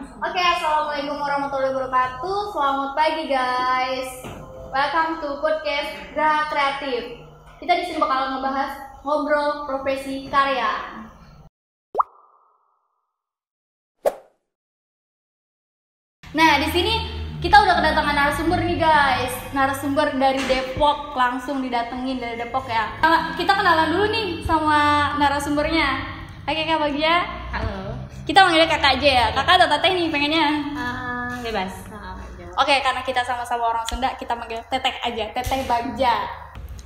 Oke, assalamualaikum warahmatullahi wabarakatuh. Selamat pagi guys. Welcome to podcast Geraha Kreatif. Kita di sini bakal ngebahas ngobrol profesi karya. Nah, di sini kita udah kedatangan narasumber nih guys. Narasumber dari Depok, langsung didatengin dari Depok ya. Kita kenalan dulu nih sama narasumbernya. Oke Kak Bagja. Halo. Kita manggilnya kakak aja ya. Kakak atau teteh nih pengennya? Bebas. Oke, karena kita sama-sama orang Sunda, kita manggil teteh aja, teteh Bagja.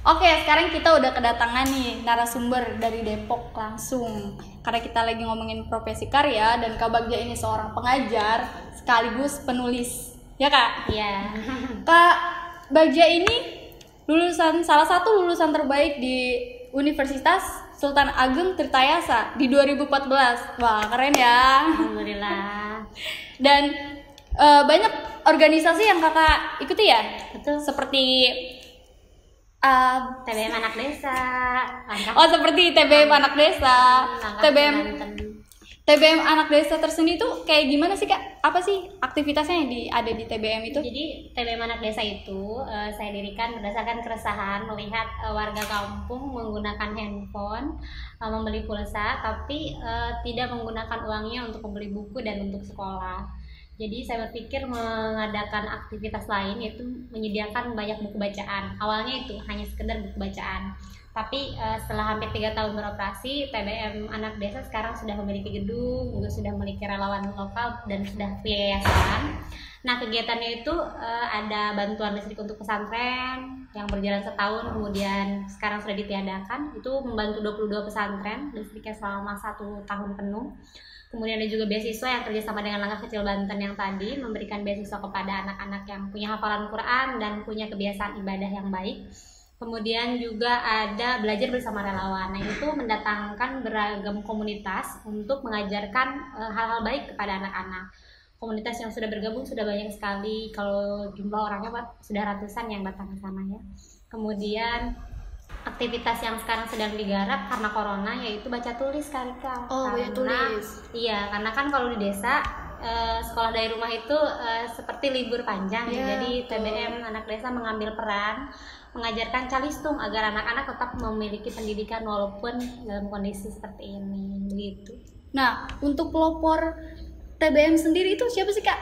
Oke, sekarang kita udah kedatangan nih narasumber dari Depok langsung. Karena kita lagi ngomongin profesi karya dan Kak Bagja ini seorang pengajar sekaligus penulis. Ya Kak? Iya. Kak Bagja ini salah satu lulusan terbaik di Universitas Sultan Ageng Tirtayasa di 2014. Wah, keren ya. Alhamdulillah. Dan banyak organisasi yang Kakak ikuti ya? Betul. Seperti TBM Anak Desa. seperti TBM Anak Desa. Banten. TBM Anak Desa tersendiri tuh kayak gimana sih Kak? Apa sih aktivitasnya yang ada di TBM itu? Jadi TBM Anak Desa itu saya dirikan berdasarkan keresahan melihat warga kampung menggunakan handphone, membeli pulsa, tapi tidak menggunakan uangnya untuk membeli buku dan untuk sekolah. Jadi saya berpikir mengadakan aktivitas lain, yaitu menyediakan banyak buku bacaan. Awalnya itu hanya sekedar buku bacaan. Tapi setelah hampir 3 tahun beroperasi, TBM Anak Desa sekarang sudah memiliki gedung, juga sudah memiliki relawan lokal dan sudah punya yayasan. Nah, kegiatannya itu ada bantuan listrik untuk pesantren yang berjalan setahun, kemudian sekarang sudah ditiadakan. Itu membantu 22 pesantren listriknya selama 1 tahun penuh. Kemudian ada juga beasiswa yang kerjasama dengan Langkah Kecil Banten yang tadi memberikan beasiswa kepada anak-anak yang punya hafalan Quran dan punya kebiasaan ibadah yang baik. Kemudian juga ada belajar bersama relawan. Nah, itu mendatangkan beragam komunitas untuk mengajarkan hal-hal baik kepada anak-anak. Komunitas yang sudah bergabung sudah banyak sekali. Kalau jumlah orangnya sudah ratusan yang datang ke sana ya. Kemudian aktivitas yang sekarang sedang digarap karena corona yaitu baca tulis Karika. Baca tulis. Iya, karena kan kalau di desa sekolah dari rumah itu seperti libur panjang. Jadi TBM Anak Desa mengambil peran mengajarkan calistung agar anak-anak tetap memiliki pendidikan walaupun dalam kondisi seperti ini begitu. Nah, untuk pelopor TBM sendiri itu siapa sih Kak?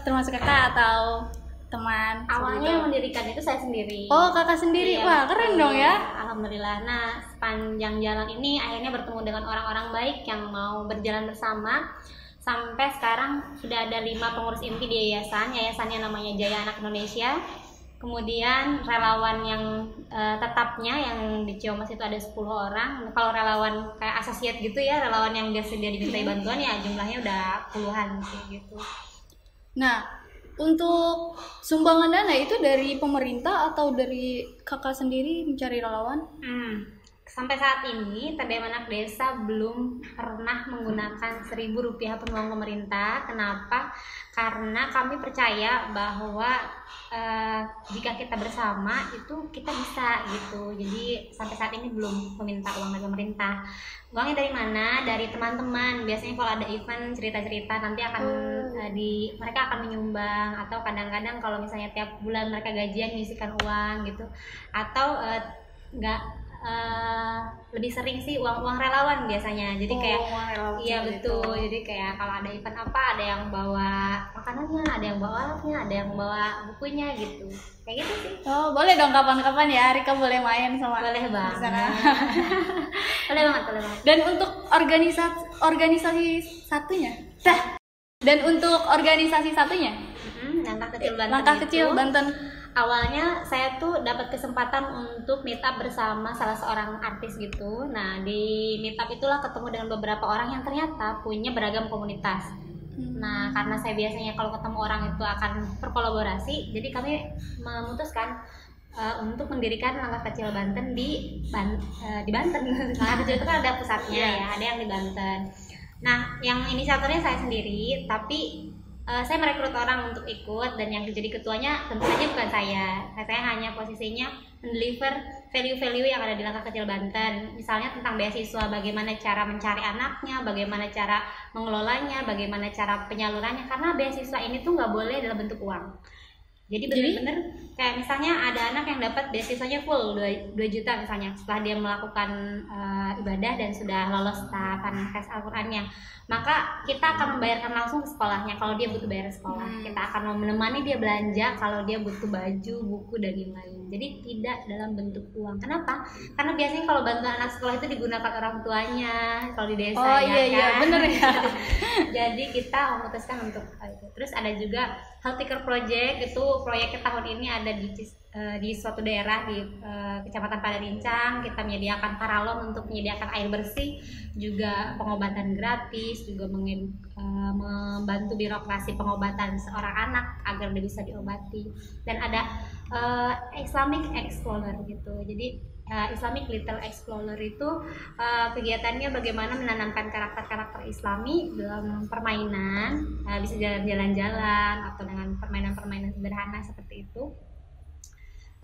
Termasuk Kakak atau teman? Awalnya yang mendirikan itu saya sendiri. Oh, Kakak sendiri. Iya, wah, keren dong ya. Alhamdulillah. Nah, sepanjang jalan ini akhirnya bertemu dengan orang-orang baik yang mau berjalan bersama. Sampai sekarang sudah ada 5 pengurus inti di yayasan. Yayasannya namanya Jaya Anak Indonesia. Kemudian relawan yang tetapnya yang di Ciamis itu ada 10 orang. Kalau relawan kayak asosiat gitu ya, relawan yang biasa dia dimintai bantuan ya jumlahnya udah puluhan sih gitu. Nah, untuk sumbangan dana itu dari pemerintah atau dari Kakak sendiri mencari relawan? Sampai saat ini TBM Anak Desa belum pernah menggunakan Rp1.000 pun uang pemerintah. Kenapa? Karena kami percaya bahwa jika kita bersama itu kita bisa gitu. Jadi sampai saat ini belum meminta uang dari pemerintah. Uangnya dari mana? Dari teman-teman. Biasanya kalau ada event cerita-cerita nanti akan mereka akan menyumbang, atau kadang-kadang kalau misalnya tiap bulan mereka gajian ngisikan uang gitu. Atau lebih sering sih uang relawan biasanya. Jadi kayak iya betul. Jadi kayak kalau ada event apa, ada yang bawa makanannya, ada yang bawa alatnya, ada yang bawa bukunya gitu. Kayak gitu sih. Oh, boleh dong kapan-kapan ya Rika boleh main sama. Boleh banget. boleh banget. Dan untuk organisasi satunya. Dan untuk organisasi satunya? Langkah Kecil Banten. Awalnya saya tuh dapat kesempatan untuk meet up bersama salah seorang artis gitu. Nah, di meet up itulah ketemu dengan beberapa orang yang ternyata punya beragam komunitas. Nah, karena saya biasanya kalau ketemu orang itu akan berkolaborasi, jadi kami memutuskan untuk mendirikan Langkah Kecil Banten di Banten. Langkah Kecil itu kan ada pusatnya ya, ada yang di Banten. Nah, yang inisiatornya saya sendiri, tapi Saya merekrut orang untuk ikut, dan yang jadi ketuanya tentu saja bukan saya. Saya hanya posisinya mendeliver value-value yang ada di Langkah Kecil Banten. Misalnya tentang beasiswa, bagaimana cara mencari anaknya, bagaimana cara mengelolanya, bagaimana cara penyalurannya. Karena beasiswa ini tuh nggak boleh dalam bentuk uang. Jadi benar-benar kayak misalnya ada anak yang dapat beasiswanya full 2 juta misalnya, setelah dia melakukan ibadah dan sudah lolos tahapan tes Al-Qur'annya, maka kita akan membayarkan langsung ke sekolahnya kalau dia butuh bayar sekolah. Kita akan menemani dia belanja kalau dia butuh baju, buku, dan lain-lain. Jadi tidak dalam bentuk uang. Kenapa? Karena biasanya kalau bantuan anak sekolah itu digunakan orang tuanya kalau di desa. Iya bener ya. Jadi kita memutuskan untuk itu. Terus ada juga Healthier Project, itu proyeknya tahun ini ada di suatu daerah di Kecamatan Padarincang. Kita menyediakan paralon untuk menyediakan air bersih, juga pengobatan gratis, juga membantu birokrasi pengobatan seorang anak agar dia bisa diobati. Dan ada Islamic Explorer gitu. Jadi Islamic Little Explorer itu kegiatannya bagaimana menanamkan karakter-karakter Islami dalam permainan, bisa jalan-jalan atau dengan permainan-permainan sederhana seperti itu.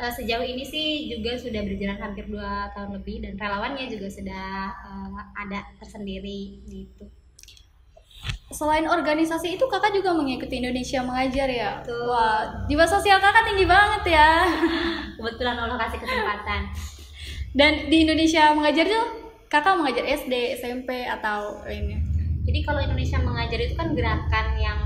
Sejauh ini sih juga sudah berjalan hampir 2 tahun lebih, dan relawannya juga sudah ada tersendiri gitu. Selain organisasi itu kakak juga mengikuti Indonesia Mengajar ya? Betul. Wah, jiwa sosial kakak tinggi banget ya. Kebetulan Allah kasih kesempatan. Dan di Indonesia Mengajar tuh kakak mengajar SD, SMP atau lainnya? Jadi kalau Indonesia Mengajar itu kan gerakan yang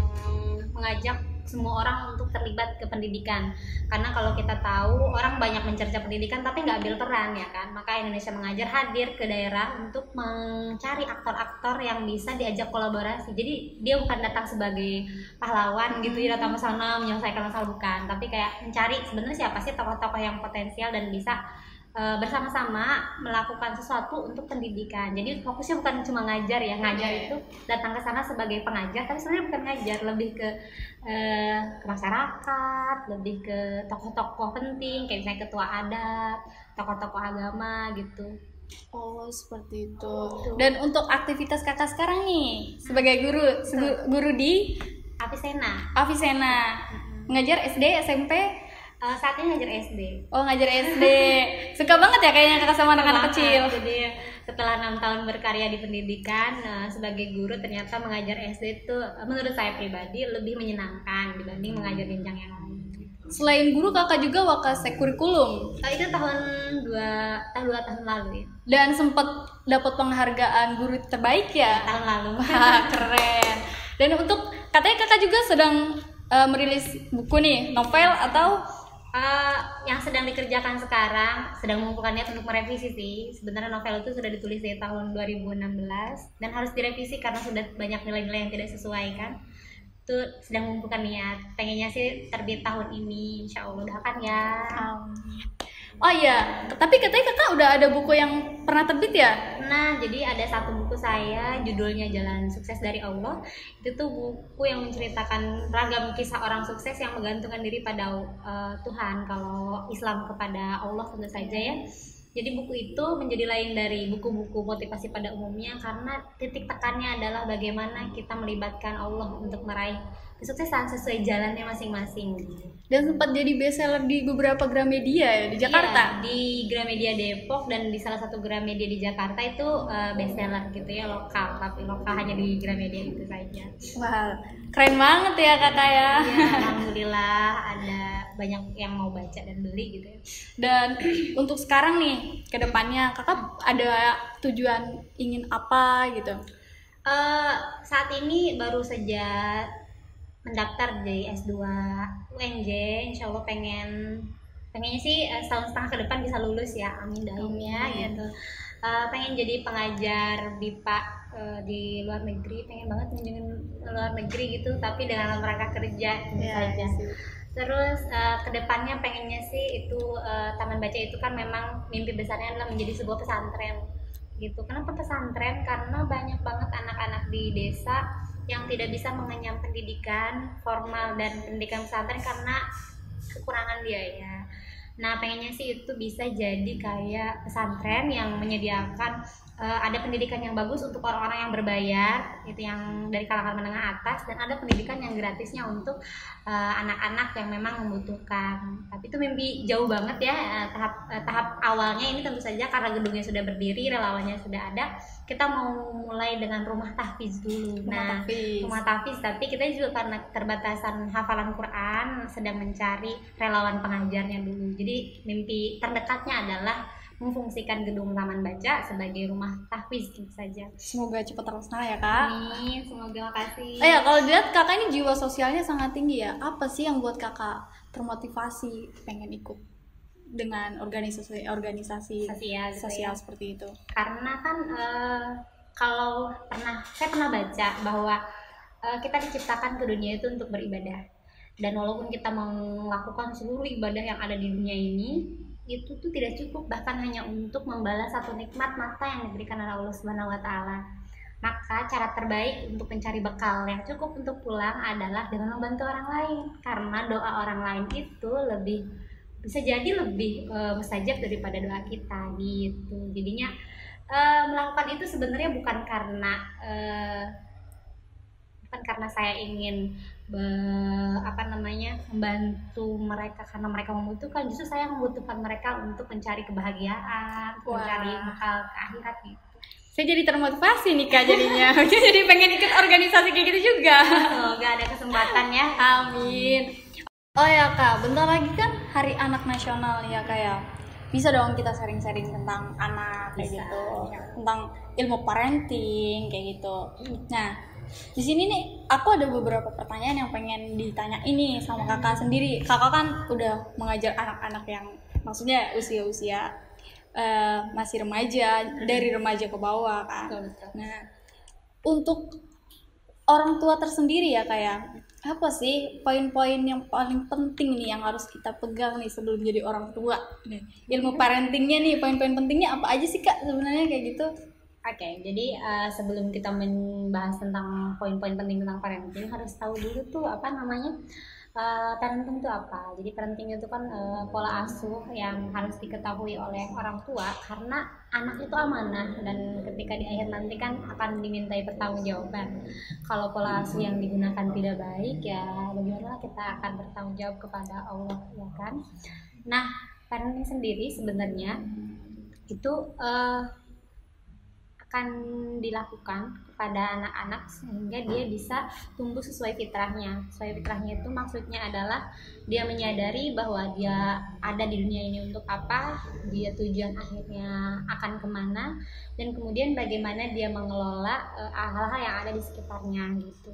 mengajak semua orang untuk terlibat ke pendidikan. Karena kalau kita tahu orang banyak mencerca pendidikan tapi nggak ambil peran ya kan. Maka Indonesia Mengajar hadir ke daerah untuk mencari aktor-aktor yang bisa diajak kolaborasi. Jadi dia bukan datang sebagai pahlawan gitu ya, datang ke sana menyelesaikan masalah, bukan. Tapi kayak mencari sebenarnya siapa sih tokoh-tokoh yang potensial dan bisa bersama-sama melakukan sesuatu untuk pendidikan. Jadi fokusnya bukan cuma ngajar ya, ngajar itu datang ke sana sebagai pengajar, tapi sebenarnya bukan ngajar, lebih ke masyarakat, lebih ke tokoh-tokoh penting kayak misalnya ketua adat, tokoh-tokoh agama gitu. Oh seperti itu. Dan untuk aktivitas kakak sekarang nih sebagai guru di Avicenna, ngajar SD, SMP? Saat ini ngajar SD. Oh ngajar SD. Suka banget ya kayaknya kakak sama anak-anak kecil. Jadi setelah 6 tahun berkarya di pendidikan sebagai guru, ternyata mengajar SD itu menurut saya pribadi lebih menyenangkan dibanding mengajar jenjang yang lain. Selain guru kakak juga wakasek kurikulum. Itu tahun 2 tahun lalu ya. Dan sempat dapat penghargaan guru terbaik ya tahun lalu. Wah, keren. Dan untuk katanya kakak juga sedang merilis buku nih, novel atau yang sedang dikerjakan sekarang, sedang mengumpulkan niat untuk merevisi sih. Sebenarnya novel itu sudah ditulis di tahun 2016 dan harus direvisi karena sudah banyak nilai-nilai yang tidak sesuai kan. Itu sedang mengumpulkan niat, pengennya sih terbit tahun ini, insya Allah, doakan ya. Oh iya, tapi katanya kakak udah ada buku yang pernah terbit ya? Nah, jadi ada satu buku saya, judulnya Jalan Sukses dari Allah. Itu tuh buku yang menceritakan ragam kisah orang sukses yang menggantungkan diri pada Tuhan. Kalau Islam kepada Allah tentu saja ya. Jadi buku itu menjadi lain dari buku-buku motivasi pada umumnya karena titik tekannya adalah bagaimana kita melibatkan Allah untuk meraih kesuksesan sesuai jalannya masing-masing. Dan sempat jadi bestseller di beberapa Gramedia ya di Jakarta. Iya, di Gramedia Depok dan di salah satu Gramedia di Jakarta itu bestseller gitu ya, lokal, tapi lokal hanya di Gramedia itu saja. Wah, keren banget ya kakak ya. Iya, alhamdulillah ada banyak yang mau baca dan beli gitu ya. Dan untuk sekarang nih, ke depannya kakak ada tujuan ingin apa gitu? Saat ini baru saja mendaftar di S2 UNJ, insya Allah pengennya sih setahun setengah ke depan bisa lulus ya, amin daimnya gitu. Pengen jadi pengajar BIPA di luar negeri, pengen banget mengunjungi luar negeri gitu, tapi dengan rangka kerja saja. Terus kedepannya pengennya sih itu Taman Baca itu kan memang mimpi besarnya adalah menjadi sebuah pesantren gitu. Kenapa pesantren? Karena banyak banget anak-anak di desa yang tidak bisa mengenyam pendidikan formal dan pendidikan pesantren karena kekurangan biaya. Nah, pengennya sih itu bisa jadi kayak pesantren yang menyediakan ada pendidikan yang bagus untuk orang-orang yang berbayar, itu yang dari kalangan menengah atas, dan ada pendidikan yang gratisnya untuk anak-anak yang memang membutuhkan. Tapi itu mimpi jauh banget ya. Tahap awalnya ini tentu saja karena gedungnya sudah berdiri, relawannya sudah ada, kita mau mulai dengan rumah tahfiz dulu. Rumah tahfiz, tapi kita juga karena keterbatasan hafalan Quran sedang mencari relawan pengajarnya dulu. Jadi mimpi terdekatnya adalah memfungsikan gedung taman baca sebagai rumah tahfiz tentu saja. Semoga cepat terlaksana ya kak. Amin, semoga, makasih. Ya kalau dilihat kakak ini jiwa sosialnya sangat tinggi ya. Apa sih yang buat kakak termotivasi pengen ikut dengan organisasi sosial seperti itu? Karena kan saya pernah baca bahwa kita diciptakan ke dunia itu untuk beribadah, dan walaupun kita melakukan seluruh ibadah yang ada di dunia ini, itu tuh tidak cukup bahkan hanya untuk membalas satu nikmat mata yang diberikan oleh Allah Subhanahu wa taala. Maka cara terbaik untuk mencari bekal yang cukup untuk pulang adalah dengan membantu orang lain, karena doa orang lain itu bisa jadi lebih mustajab daripada doa kita gitu. Jadinya melakukan itu sebenarnya bukan karena saya ingin membantu mereka karena mereka membutuhkan, justru saya membutuhkan mereka untuk mencari kebahagiaan, mencari bekal ke akhirat gitu. Saya jadi termotivasi nih kak jadinya. Jadi pengen ikut organisasi kayak gitu juga. Semoga ada kesempatan ya. Amin. Oh ya kak, bentar lagi kan Hari Anak Nasional nih ya kak ya. Bisa dong kita sharing-sharing tentang anak kayak gitu, tentang ilmu parenting kayak gitu. Nah, di sini nih aku ada beberapa pertanyaan yang pengen ditanya ini sama kakak sendiri. Kakak kan udah mengajar anak-anak yang maksudnya usia-usia masih remaja, dari remaja ke bawah kan. Nah, untuk orang tua tersendiri ya kayak apa sih poin-poin yang paling penting nih yang harus kita pegang nih sebelum jadi orang tua? Ilmu parentingnya nih, poin-poin pentingnya apa aja sih kak sebenarnya kayak gitu? Oke, jadi sebelum kita membahas tentang poin-poin penting tentang parenting, harus tahu dulu tuh parenting itu apa. Jadi parenting itu kan pola asuh yang harus diketahui oleh orang tua, karena anak itu amanah, dan ketika di akhir nanti kan akan dimintai pertanggungjawaban. Kalau pola asuh yang digunakan tidak baik, ya bagaimana kita akan bertanggung jawab kepada Allah, ya kan? Nah, parenting sendiri sebenarnya itu akan dilakukan kepada anak-anak sehingga dia bisa tumbuh sesuai fitrahnya. Sesuai fitrahnya itu maksudnya adalah dia menyadari bahwa dia ada di dunia ini untuk apa, dia tujuan akhirnya akan kemana, dan kemudian bagaimana dia mengelola hal-hal yang ada di sekitarnya gitu.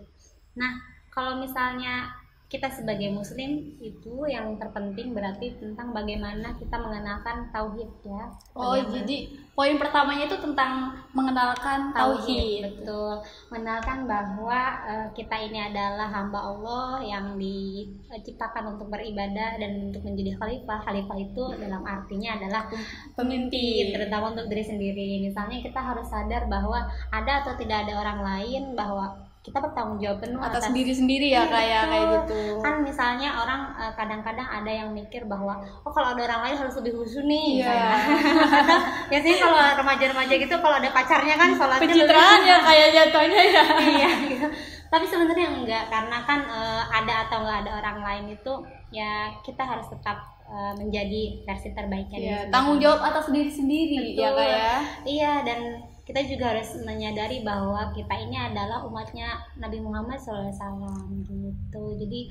Nah, kalau misalnya kita sebagai muslim itu yang terpenting berarti tentang bagaimana kita mengenalkan tauhid ya. Oh, jadi poin pertamanya itu tentang mengenalkan tauhid. Betul. Mengenalkan bahwa kita ini adalah hamba Allah yang diciptakan untuk beribadah dan untuk menjadi khalifah. Khalifah itu dalam artinya adalah pemimpin, terutama untuk diri sendiri. Misalnya kita harus sadar bahwa ada atau tidak ada orang lain, bahwa kita bertanggung jawab penuh atas diri sendiri ya kayak gitu. Kan misalnya orang kadang-kadang ada yang mikir bahwa kalau ada orang lain harus lebih khusyuk nih. Biasanya kalau remaja-remaja gitu kalau ada pacarnya kan sholatnya pencitraan ya kayak jatuhnya ya. Iya gitu. Tapi sebenarnya enggak, karena kan ada atau enggak ada orang lain itu ya kita harus tetap menjadi versi terbaiknya. Iya, tanggung jawab atas diri sendiri. Betul. Ya kayak. Iya, dan kita juga harus menyadari bahwa kita ini adalah umatnya Nabi Muhammad SAW gitu. Jadi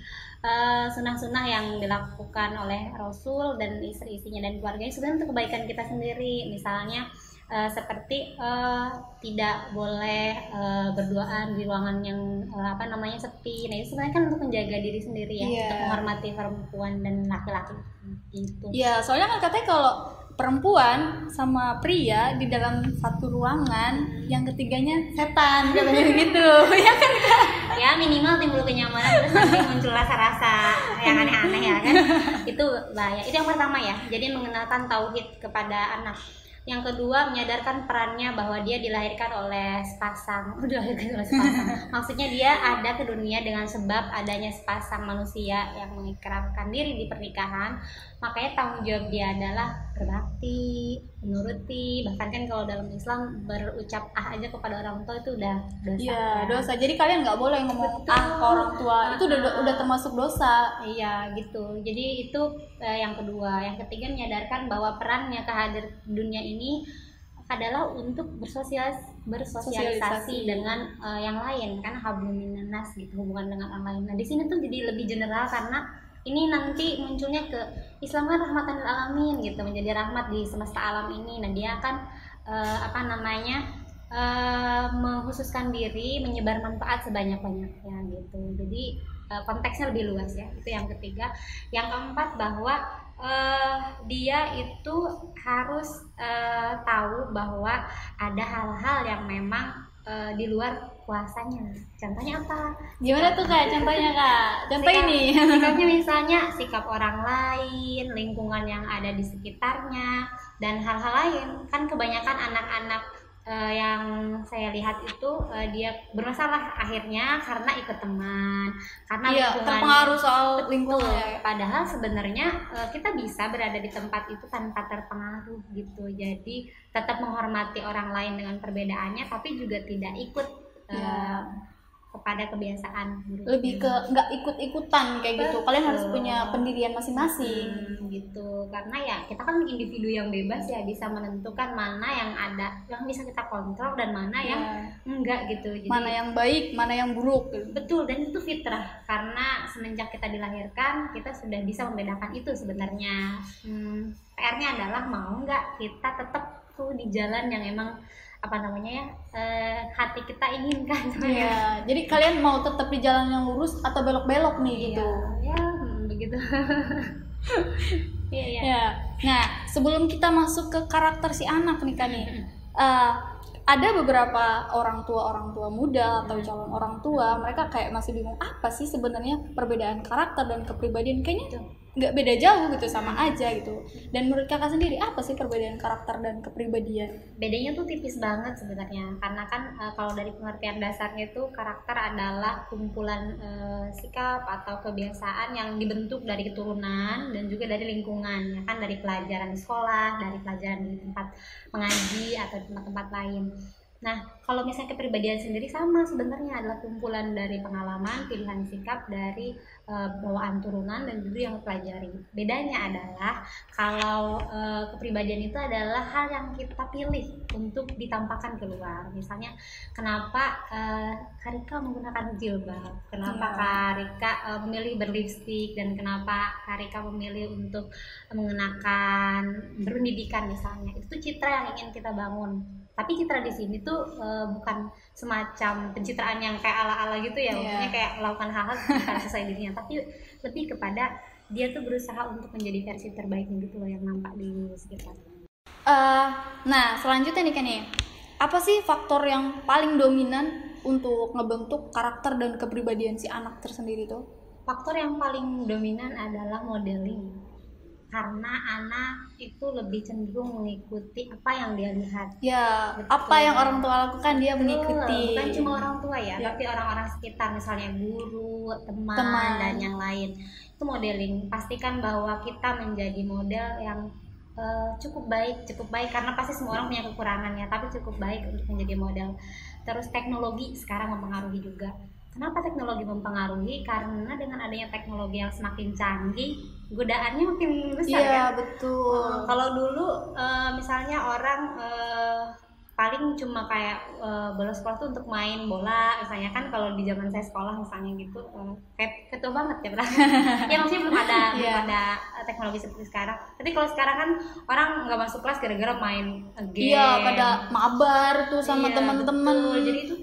sunnah-sunnah yang dilakukan oleh Rasul dan istri-istrinya dan keluarganya sebenarnya untuk kebaikan kita sendiri. Misalnya seperti tidak boleh berduaan di ruangan yang sepi. Nah, itu sebenarnya kan untuk menjaga diri sendiri ya, untuk menghormati perempuan dan laki-laki gitu. Iya, soalnya kan katanya kalau perempuan sama pria di dalam satu ruangan, yang ketiganya setan katanya gitu. Ya kan Kak? Ya minimal timbul kenyamanan, terus nanti muncul rasa-rasa yang aneh-aneh ya kan. Itu bahaya. Itu yang pertama ya. Jadi mengenalkan tauhid kepada anak. Yang kedua, menyadarkan perannya bahwa dia dilahirkan oleh sepasang. Maksudnya dia ada ke dunia dengan sebab adanya sepasang manusia yang mengikrarkan diri di pernikahan. Makanya tanggung jawab dia adalah berbakti, menuruti, bahkan kan kalau dalam Islam berucap aja kepada orang tua itu udah dosa. Iya, dosa. Jadi kalian nggak boleh ngomong ke orang tua. Itu udah termasuk dosa. Iya, gitu. Jadi itu yang kedua. Yang ketiga, menyadarkan bahwa perannya kehadir dunia ini adalah untuk bersosialisasi dengan yang lain, kan hablum minan nas gitu, hubungan dengan orang lain. Nah, di sini tuh jadi lebih general karena ini nanti munculnya ke Islam kan rahmatan lil alamin gitu, menjadi rahmat di semesta alam ini. Nah, dia akan mengkhususkan diri menyebar manfaat sebanyak-banyaknya gitu. Jadi konteksnya lebih luas ya. Itu yang ketiga. Yang keempat, bahwa dia itu harus tahu bahwa ada hal-hal yang memang di luar kuasanya. Contohnya apa? Gimana tuh Kak? Contohnya Kak? Contoh ini. Sikapnya misalnya sikap orang lain, lingkungan yang ada di sekitarnya, dan hal-hal lain. Kan kebanyakan anak-anak yang saya lihat itu dia bermasalah akhirnya karena ikut teman, karena lingkungan terpengaruh soal lingkungan. Padahal sebenarnya kita bisa berada di tempat itu tanpa terpengaruh gitu. Jadi tetap menghormati orang lain dengan perbedaannya, tapi juga tidak ikut kepada kebiasaan lebih ke nggak ikut-ikutan kayak gitu. Kalian harus punya pendirian masing-masing gitu, karena ya kita kan individu yang bebas ya, bisa menentukan mana yang ada yang bisa kita kontrol dan mana yang enggak gitu. Jadi, mana yang baik, mana yang buruk gitu. Betul, dan itu fitrah karena semenjak kita dilahirkan kita sudah bisa membedakan itu sebenarnya. PR-nya adalah mau nggak kita tetap tuh di jalan yang emang hati kita inginkan. Iya, jadi kalian mau tetap di jalan yang lurus atau belok-belok nih gitu. Ya, begitu. Iya. Ya. Nah, sebelum kita masuk ke karakter si anak nih kan nih, ada beberapa orang tua muda atau calon orang tua, mereka kayak masih bingung apa sih sebenarnya perbedaan karakter dan kepribadian. Kayaknya nggak beda jauh gitu, sama aja gitu. Dan menurut kakak sendiri apa sih perbedaan karakter dan kepribadian? Bedanya tuh tipis banget sebenarnya, karena kan kalau dari pengertian dasarnya itu karakter adalah kumpulan sikap atau kebiasaan yang dibentuk dari keturunan dan juga dari lingkungan, ya kan, dari pelajaran di sekolah, dari pelajaran di tempat mengaji atau tempat-tempat lain. Nah, kalau misalnya kepribadian sendiri sama sebenarnya, adalah kumpulan dari pengalaman, pilihan sikap dari bawaan turunan dan juga yang pelajari. Bedanya adalah kalau kepribadian itu adalah hal yang kita pilih untuk ditampakkan keluar. Misalnya, kenapa Karika menggunakan jilbab, kenapa Karika memilih berlipstik, dan kenapa Karika memilih untuk mengenakan berpendidikan misalnya. Itu citra yang ingin kita bangun. Tapi citra di sini tuh bukan semacam pencitraan yang kayak ala-ala gitu ya, maksudnya kayak melakukan hal-hal sesuai dirinya, tapi lebih kepada dia tuh berusaha untuk menjadi versi terbaiknya gitu loh, yang nampak di sekitar. Nah, selanjutnya nih kan nih, apa sih faktor yang paling dominan untuk ngebentuk karakter dan kepribadian si anak tersendiri tuh? Faktor yang paling dominan adalah modeling. Karena anak itu lebih cenderung mengikuti apa yang dia lihat. Ya, betul. Apa yang orang tua lakukan dia mengikuti. Bukan cuma orang tua ya, tapi orang-orang sekitar, misalnya guru, teman, dan yang lain. Itu modeling. Pastikan bahwa kita menjadi model yang cukup baik karena pasti semua orang punya kekurangannya, tapi cukup baik untuk menjadi model. Terus teknologi sekarang mempengaruhi juga. Kenapa teknologi mempengaruhi? Karena dengan adanya teknologi yang semakin canggih, godaannya makin besar. Iya, kan? Betul. Kalau dulu misalnya orang paling cuma kayak bolos sekolah tuh untuk main bola misalnya, kan kalau di zaman saya sekolah misalnya gitu kayak ketua banget ya berarti. Ya maksudnya belum ada teknologi seperti sekarang. Tapi kalau sekarang kan orang nggak masuk kelas gara-gara main game. Iya, pada mabar tuh sama teman-teman. Jadi itu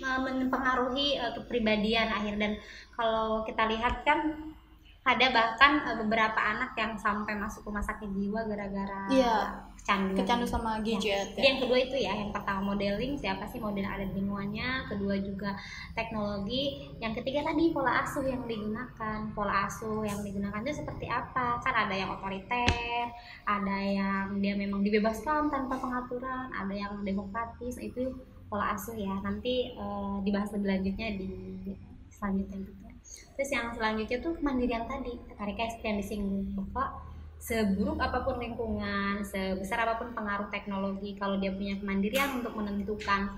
mempengaruhi kepribadian akhir. Dan kalau kita lihat kan ada bahkan beberapa anak yang sampai masuk rumah sakit jiwa gara-gara kecandu sama gadget. Jadi yang kedua itu ya, yang pertama modeling, siapa sih model yang ada di lingkungannya, kedua juga teknologi, yang ketiga tadi pola asuh yang digunakan. Pola asuh yang digunakan itu seperti apa? Kan ada yang otoriter, ada yang dia memang dibebaskan tanpa pengaturan, ada yang demokratis. Itu pola asuh ya, nanti dibahas lebih lanjutnya di selanjutnya gitu. Terus yang selanjutnya tuh kemandirian tadi, Karika yang disinggung, bahwa seburuk apapun lingkungan, sebesar apapun pengaruh teknologi, kalau dia punya kemandirian untuk menentukan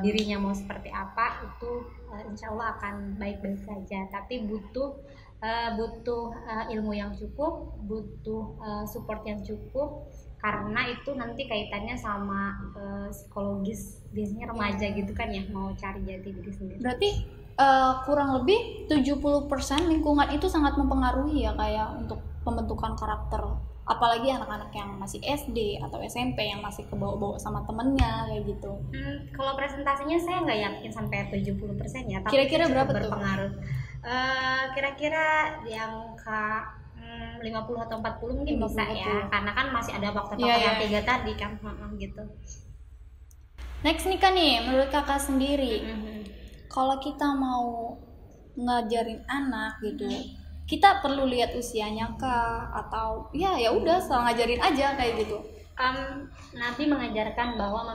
dirinya mau seperti apa, itu insya Allah akan baik-baik saja. Tapi butuh ilmu yang cukup, butuh support yang cukup, karena itu nanti kaitannya sama psikologis biasanya remaja gitu kan ya, mau cari jati diri sendiri. Berarti kurang lebih 70% lingkungan itu sangat mempengaruhi ya kayak untuk pembentukan karakter, apalagi anak-anak yang masih SD atau SMP yang masih kebawa-bawa sama temennya kayak gitu. Kalau presentasinya saya nggak yakin sampai 70% ya, tapi Kira-kira berapa tuh? berpengaruh. Kira-kira di angka 50 atau 40 mungkin 50, bisa ya, karena kan masih ada faktor-faktor yang 3 tadi kan, gitu. Next nih kan nih, menurut kakak sendiri, kalau kita mau ngajarin anak gitu, kita perlu lihat usianya kah, atau ya udah asal ngajarin aja kayak gitu? Nabi mengajarkan bahwa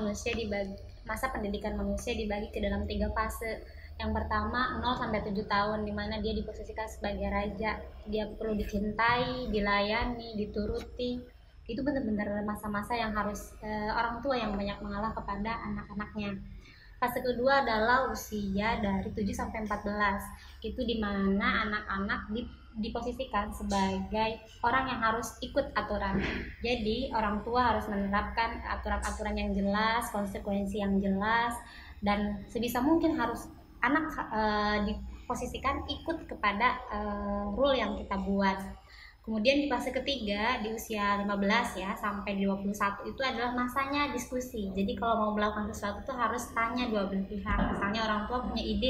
masa pendidikan manusia dibagi ke dalam 3 fase. Yang pertama 0 sampai 7 tahun, di mana dia diposisikan sebagai raja. Dia perlu dicintai, dilayani, dituruti. Itu benar-benar masa-masa yang harus orang tua yang banyak mengalah kepada anak-anaknya. Fase kedua adalah usia dari 7 sampai 14. Itu di mana anak-anak diposisikan sebagai orang yang harus ikut aturan. Jadi orang tua harus menerapkan aturan-aturan yang jelas, konsekuensi yang jelas, dan sebisa mungkin harus anak diposisikan ikut kepada rule yang kita buat. Kemudian di fase ketiga di usia 15 ya sampai 21 itu adalah masanya diskusi. Jadi kalau mau melakukan sesuatu tuh harus tanya dua belah pihak. Misalnya orang tua punya ide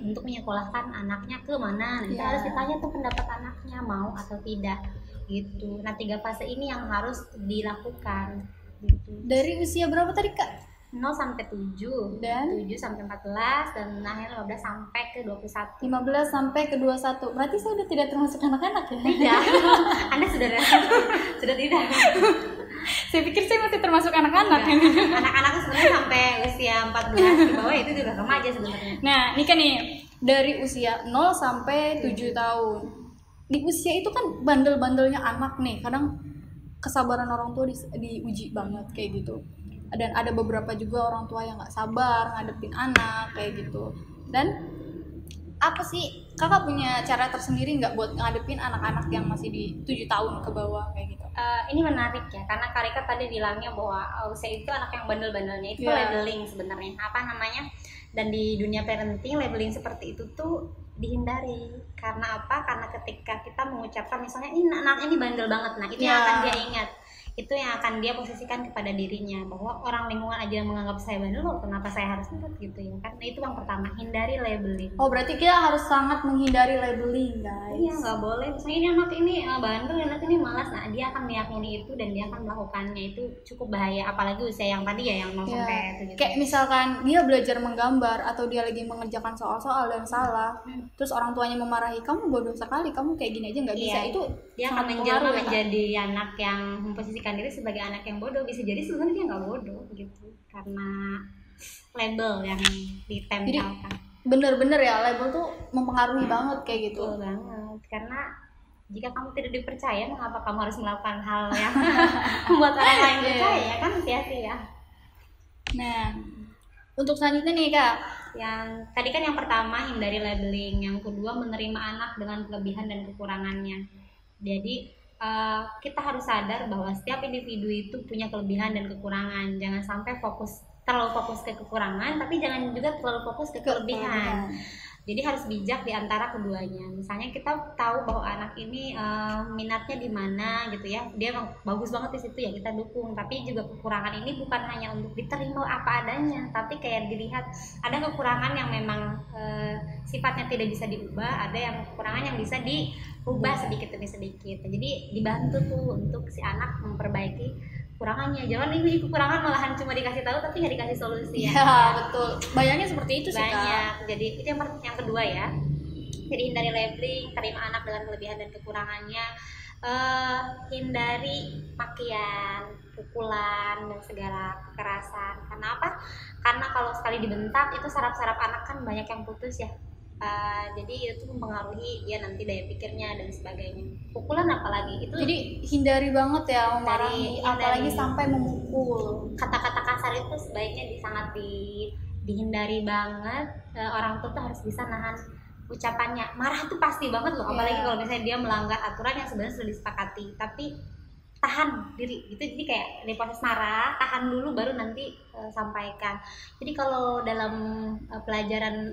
untuk menyekolahkan anaknya ke mana, itu harus ditanya tuh pendapat anaknya mau atau tidak gitu. Nah 3 fase ini yang harus dilakukan gitu. Dari usia berapa tadi kak? 0 sampai 7 dan 7 sampai 14 dan akhirnya 15 sampai ke 21. 15 sampai ke 21. Berarti saya udah tidak termasuk anak-anak ya? Tidak. Anda sudah tidak. Saya pikir saya masih termasuk anak-anak. Anak-anak sebenarnya sampai usia 14 di bawah itu juga remaja sebenarnya. Nah, ini kan nih dari usia 0 sampai 7 tahun. Di usia itu kan bandel-bandelnya anak nih. Kadang kesabaran orang tua diuji banget kayak gitu. Dan ada beberapa juga orang tua yang nggak sabar ngadepin anak kayak gitu. Dan apa sih kakak punya cara tersendiri nggak buat ngadepin anak-anak yang masih di 7 tahun ke bawah kayak gitu? Ini menarik ya, karena Karika tadi bilangnya bahwa usia itu anak yang bandel-bandelnya itu labeling sebenarnya, apa namanya? Dan di dunia parenting labeling seperti itu tuh dihindari. Karena apa? Karena ketika kita mengucapkan misalnya ini anaknya ini bandel banget, nah itu yang akan dia ingat. Itu yang akan dia posisikan kepada dirinya, bahwa orang lingkungan aja yang menganggap saya bandel, loh kenapa saya harus nurut gitu ya kan. Nah itu yang pertama, hindari labeling. Oh berarti kita harus sangat menghindari labeling guys. Iya, nggak boleh misalnya ini anak ini bandel, anak ini malas, nah dia akan meyakini itu dan dia akan melakukannya. Itu cukup bahaya, apalagi usia yang tadi ya yang 0 sampai 7. Kayak misalkan dia belajar menggambar atau dia lagi mengerjakan soal-soal dan salah, terus orang tuanya memarahi, kamu bodoh sekali, kamu kayak gini aja nggak bisa. Itu dia akan menjadi anak yang memposisikan diri sebagai anak yang bodoh. Bisa jadi sebenarnya dia nggak bodoh gitu, karena label yang ditempelkan. Bener-bener ya, label tuh mempengaruhi banget kayak gitu. Betul banget, karena jika kamu tidak dipercaya, mengapa kamu harus melakukan hal yang membuat orang lain percaya, kan sia-sia. Nah, untuk selanjutnya nih kak, yang tadi kan yang pertama hindari labeling, yang kedua menerima anak dengan kelebihan dan kekurangannya. Jadi kita harus sadar bahwa setiap individu itu punya kelebihan dan kekurangan. Jangan sampai terlalu fokus ke kekurangan, tapi jangan juga terlalu fokus ke kelebihan. Jadi harus bijak di antara keduanya. Misalnya kita tahu bahwa anak ini minatnya di mana gitu ya, dia bagus banget di situ ya kita dukung. Tapi juga kekurangan ini bukan hanya untuk diterima apa adanya, tapi kayak dilihat ada kekurangan yang memang sifatnya tidak bisa diubah, ada yang kekurangan yang bisa diubah sedikit demi sedikit. Jadi dibantu tuh untuk si anak memperbaiki kekurangannya. Jangan ini kekurangan malahan cuma dikasih tahu tapi nggak dikasih solusi ya. Ya betul. Bayangnya seperti itu sih Kak. Jadi itu yang kedua ya. Jadi hindari labeling, terima anak dengan kelebihan dan kekurangannya. Hindari makian, pukulan dan segala kekerasan. Karena apa? Karena kalau sekali dibentak itu saraf-saraf anak kan banyak yang putus ya. Jadi itu mempengaruhi dia nanti daya pikirnya dan sebagainya. Pukulan apalagi itu, jadi hindari banget ya memarahi, apalagi sampai memukul. Kata-kata kasar itu sebaiknya dihindari banget. Orang tua tuh harus bisa nahan ucapannya. Marah tuh pasti banget loh, apalagi kalau misalnya dia melanggar aturan yang sebenarnya sudah disepakati, tapi tahan diri gitu. Jadi kayak di proses marah, tahan dulu baru nanti sampaikan. Jadi kalau dalam pelajaran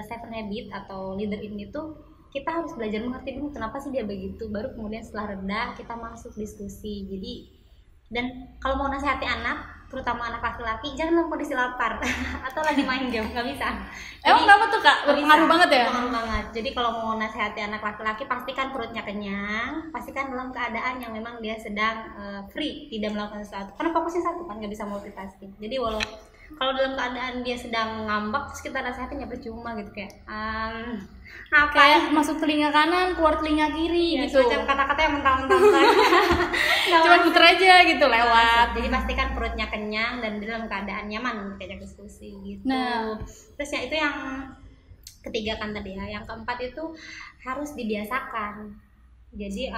Seven Habits atau Leader In itu, kita harus belajar mengerti dulu kenapa sih dia begitu, baru kemudian setelah reda kita masuk diskusi. Jadi, dan kalau mau nasihati anak, terutama anak laki-laki, jangan dalam kondisi lapar atau lagi main game, nggak bisa. Emang kenapa tuh Kak? Berpengaruh banget ya? Berpengaruh banget. Jadi kalau mau nasihati anak laki-laki, pastikan perutnya kenyang, pastikan dalam keadaan yang memang dia sedang free, tidak melakukan sesuatu. Karena fokusnya satu kan, nggak bisa multitasking. Jadi kalau dalam keadaan dia sedang ngambek, terus kita nasihatin ya percuma gitu, kayak apa kayak masuk telinga kanan, keluar telinga kiri ya, gitu. Macam kata-kata yang mentang-mentang Cuma puter aja gitu lewat. Jadi pastikan perutnya kenyang dan dalam keadaan nyaman untuk diajak diskusi gitu. Nah, terus ya itu yang ketiga kan tadi ya. Yang keempat itu harus dibiasakan. Jadi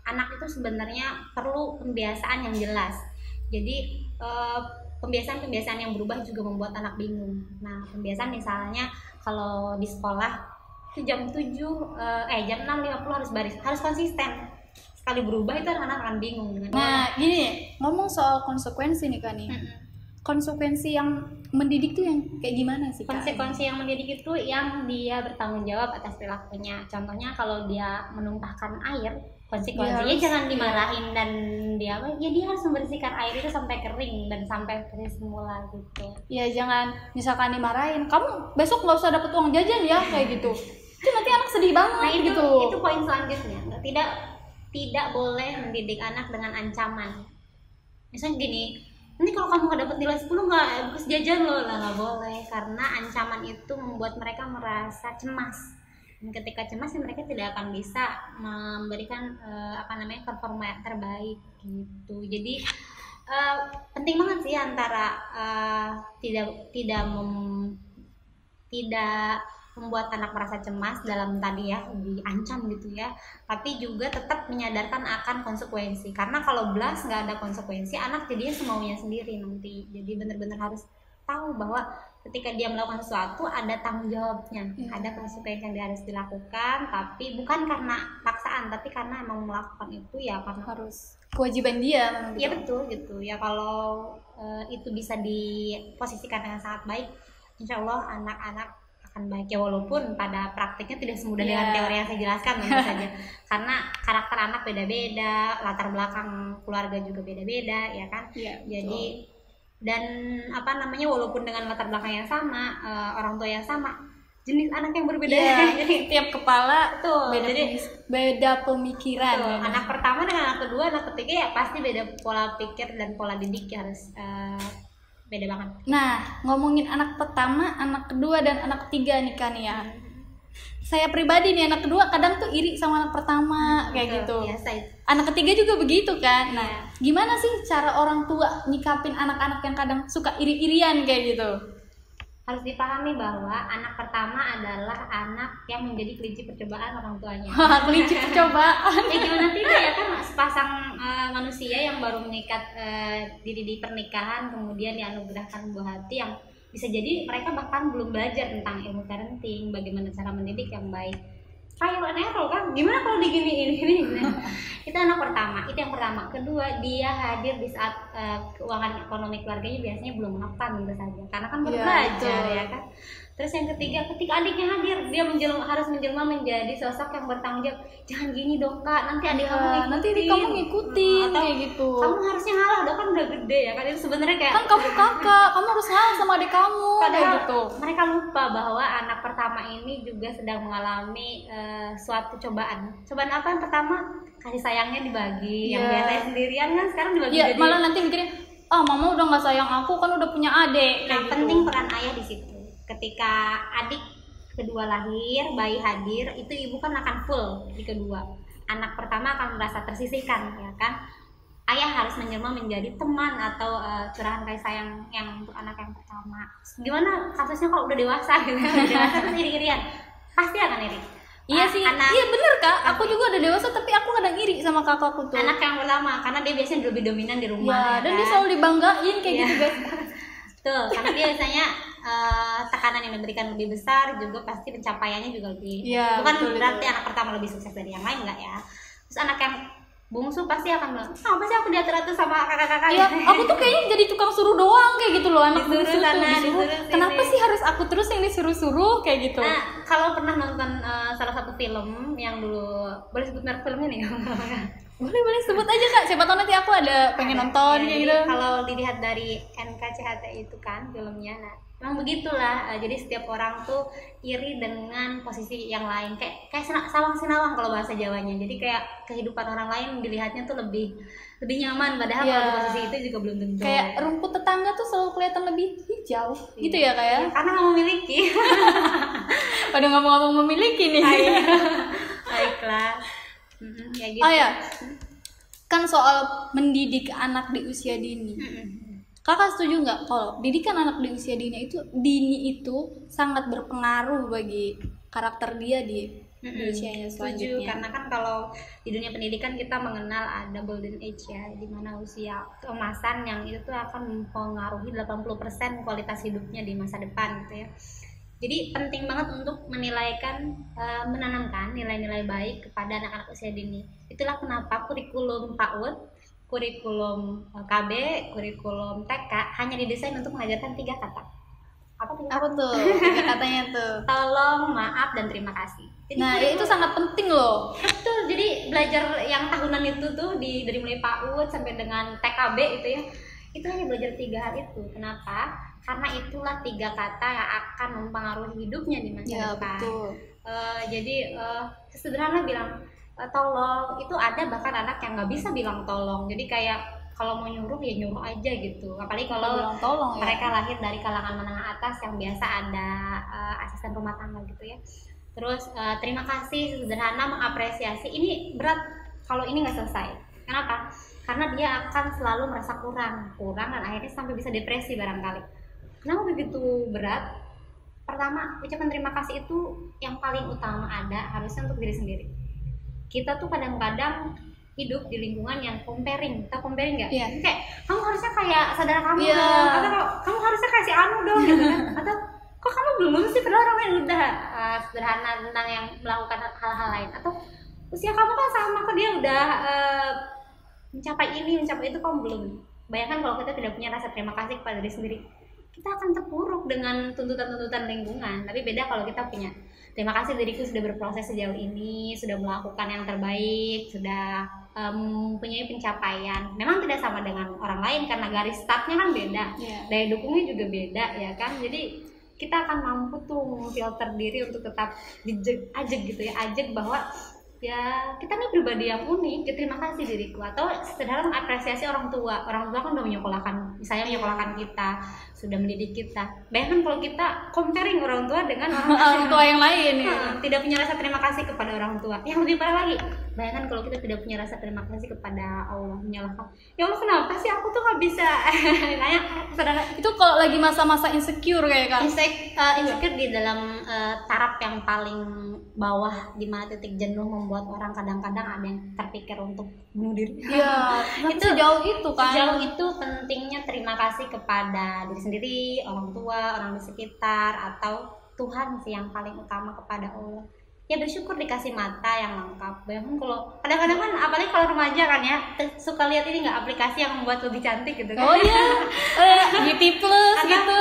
anak itu sebenarnya perlu pembiasaan yang jelas. Jadi pembiasaan-pembiasaan yang berubah juga membuat anak bingung. Nah, pembiasaan misalnya kalau di sekolah itu jam 6.50 harus baris, harus konsisten. Sekali berubah itu anak akan bingung dengan. Nah, gini, ngomong soal konsekuensi nih Kak nih. Konsekuensi yang mendidik tuh yang kayak gimana sih Kak? Konsekuensi yang mendidik itu yang dia bertanggung jawab atas perilakunya. Contohnya kalau dia menumpahkan air, konsekuensinya jangan dimarahin dan dia harus membersihkan air itu sampai kering dan sampai seperti semula gitu. Ya jangan misalkan dimarahin, kamu besok nggak usah dapet uang jajan ya kayak gitu. Itu nanti anak sedih banget. Nah itu gitu. Itu poin selanjutnya. Tidak boleh mendidik anak dengan ancaman. Misalnya gini, nanti kalau kamu nggak dapet nilai 10 nggak bekas jajan loh, nggak boleh, karena ancaman itu membuat mereka merasa cemas. Dan ketika cemas mereka tidak akan bisa memberikan performa yang terbaik gitu. Jadi penting banget sih antara tidak membuat anak merasa cemas dalam tadi ya diancam gitu ya, tapi juga tetap menyadarkan akan konsekuensi. Karena kalau belas nggak ada konsekuensi, anak jadinya semaunya sendiri nanti. Jadi benar-benar harus tahu bahwa ketika dia melakukan sesuatu ada tanggung jawabnya, ada konsekuensi yang dia harus dilakukan, tapi bukan karena paksaan, tapi karena emang melakukan itu ya karena harus kewajiban dia. Iya betul gitu ya. Kalau itu bisa diposisikan dengan sangat baik, insya Allah anak-anak akan baik ya, walaupun pada praktiknya tidak semudah dengan teori yang saya jelaskan tentu saja, karena karakter anak beda-beda, latar belakang keluarga juga beda-beda ya kan. Jadi dan walaupun dengan latar belakang yang sama, orang tua yang sama, jenis anak yang berbeda. Jadi tiap kepala tuh beda pemikiran. Anak pertama dengan anak kedua, anak ketiga ya pasti beda pola pikir dan pola didik harus beda banget. Nah, ngomongin anak pertama, anak kedua dan anak ketiga nih kan ya. Saya pribadi nih anak kedua kadang tuh iri sama anak pertama kayak gitu. Biasa itu. Anak ketiga juga begitu kan. Nah, gimana sih cara orang tua nyikapin anak-anak yang kadang suka iri-irian kayak gitu? Harus dipahami bahwa anak pertama adalah anak yang menjadi kelinci percobaan orang tuanya. Kelinci percobaan. Ya gimana tidak ya kan, sepasang manusia yang baru mengikat diri di pernikahan, kemudian dianugerahkan buah hati yang bisa jadi mereka bahkan belum belajar tentang ilmu parenting, bagaimana cara mendidik yang baik. Trial and error kan, gimana kalau diginiin ini? Itu anak pertama, itu yang pertama. Kedua, dia hadir di saat keuangan ekonomi keluarganya biasanya belum mapan tentu saja, karena kan baru belajar ya kan. Terus yang ketiga, ketika adiknya hadir, dia harus menjelma menjadi sosok yang bertanggung jawab. Jangan gini dong kak, nanti adik kamu ngikutin. Nanti adik kamu ngikutin atau kayak gitu. Kamu harusnya ngalah dong, kan udah gede ya kan. Itu sebenarnya kayak kan kamu kakak, kamu harus ngalah sama adik kamu. Padahal gitu. Mereka lupa bahwa anak pertama ini juga sedang mengalami suatu cobaan. Cobaan apa yang pertama? Kasih sayangnya dibagi. Yang biasanya sendirian kan sekarang dibagi jadi. Malah nanti mikirnya, mama udah nggak sayang aku, kan udah punya adik. Nah, penting peran ayah di situ. Ketika adik kedua lahir, bayi hadir, itu ibu kan akan full di kedua. Anak pertama akan merasa tersisihkan, ya kan? Ayah harus menjelma menjadi teman atau curahan kasih sayang yang untuk anak yang pertama. Gimana kasusnya kalau udah dewasa gitu? Udah dewasa terus iri-irian. pasti akan iri. Iya sih, iya bener Kak. Aku juga udah dewasa tapi aku kadang iri sama kakakku tuh. Anak yang pertama, karena dia biasanya lebih dominan di rumah. Ya, dan dia selalu dibanggain kayak gitu guys. Betul, karena dia biasanya tekanan yang diberikan lebih besar, juga pasti pencapaiannya juga lebih. Ya, bukan betul, berarti betul. anak pertama lebih sukses dari yang lain, enggak ya. Terus anak yang bungsu pasti akan bilang, apa sih aku diatur-atur sama kakak-kakak. Iya, aku tuh kayaknya jadi tukang suruh doang kayak gitu loh, anak Disuruh bungsu tuh sana, disuruh. disuruh sini. Kenapa sih harus aku terus yang disuruh-suruh kayak gitu? Nah, kalau pernah nonton salah satu film yang dulu, boleh sebut merek filmnya nih? Boleh sebut aja Kak, siapa tahu nanti aku ada pengen nonton kayak gitu. Kalau dilihat dari NKCHT itu kan filmnya, nah memang begitulah. Jadi setiap orang tuh iri dengan posisi yang lain, kayak sawang sinawang kalau bahasa Jawanya. Jadi kayak kehidupan orang lain dilihatnya tuh lebih nyaman, padahal Iya. kalau di posisi itu juga belum tentu. Kayak rumput tetangga tuh selalu kelihatan lebih hijau gitu ya Kak ya. Karena nggak memiliki. Pada ngomong-ngomong memiliki nih. Baiklah. Ya gitu. Oh ya, kan soal mendidik anak di usia dini. Kakak setuju nggak kalau didikan anak di usia dini itu sangat berpengaruh bagi karakter dia di usianya Setuju, selanjutnya? karena kan kalau di dunia pendidikan kita mengenal ada golden age ya, di mana usia keemasan yang itu tuh akan mempengaruhi 80% kualitas hidupnya di masa depan gitu ya. Jadi penting banget untuk menanamkan nilai-nilai baik kepada anak-anak usia dini. Itulah kenapa kurikulum PAUD, kurikulum KB, kurikulum TK hanya didesain untuk mengajarkan 3 kata. Apa tuh? 3 katanya tuh. Tolong, maaf, dan terima kasih. Jadi Nah, itu sangat penting loh. betul. Jadi belajar yang tahunan itu tuh dari mulai PAUD sampai dengan TKB itu ya, itu hanya belajar 3 hal itu. Kenapa? Karena itulah 3 kata yang akan mempengaruhi hidupnya di masa depan. Betul. Jadi sederhana bilang tolong, itu ada bahkan anak yang nggak bisa bilang tolong. Jadi kayak kalau mau nyuruh ya nyuruh aja gitu. Apalagi kalau bilang tolong ya. mereka lahir dari kalangan menengah atas yang biasa ada asisten rumah tangga gitu ya. Terus terima kasih, sederhana, mengapresiasi. Ini berat kalau ini nggak selesai. Kenapa? Karena dia akan selalu merasa kurang dan akhirnya sampai bisa depresi barangkali. Kenapa begitu berat? Pertama, ucapan terima kasih itu yang paling utama ada harusnya untuk diri sendiri. Kita tuh kadang-kadang hidup di lingkungan yang comparing. Kita comparing nggak? Iya. Kayak kamu harusnya kayak saudara kamu Iya. dong, atau kamu harusnya kayak si Anu dong gitu kan? Atau kok kamu belum sih, padahal orang lain udah. Sederhana tentang yang melakukan hal-hal lain, atau usia kamu kan sama kok, dia udah mencapai ini, mencapai itu, kamu belum. Bayangkan kalau kita tidak punya rasa terima kasih kepada diri sendiri, kita akan terpuruk dengan tuntutan-tuntutan lingkungan. Tapi beda kalau kita punya terima kasih, diriku sudah berproses sejauh ini, sudah melakukan yang terbaik, sudah mempunyai pencapaian. Memang tidak sama dengan orang lain karena garis startnya kan beda, daya dukungnya juga beda ya kan. Jadi kita akan mampu tuh memfilter diri untuk tetap ajeg gitu ya, ajeg bahwa ya kita nih pribadi yang unik, ya terima kasih diriku. Atau sederhana mengapresiasi orang tua kan udah menyekolahkan, misalnya menyekolahkan kita, sudah mendidik kita. Bayangkan kalau kita comparing orang tua dengan orang tua yang lain ya. Tidak punya rasa terima kasih kepada orang tua. Yang lebih parah lagi, bayangkan kalau kita tidak punya rasa terima kasih kepada Allah, menyalahkan, ya Allah kenapa sih aku tuh nggak bisa. Kayak saudara Itu kalau lagi masa-masa insecure kayak Kak. insecure di dalam taraf yang paling bawah, di mana titik jenuh membuat orang kadang-kadang ada yang terpikir untuk bunuh diri. Iya, itu sejauh itu kan. Sejauh itu pentingnya terima kasih kepada diri sendiri, orang tua, orang di sekitar, atau Tuhan sih yang paling utama, kepada Allah. Ya bersyukur dikasih mata yang lengkap. Bayangkan kalau kadang-kadang kan, apalagi kalau remaja kan ya, suka lihat ini nggak, aplikasi yang membuat lebih cantik gitu kan. Oh iya, Beauty Plus atau gitu.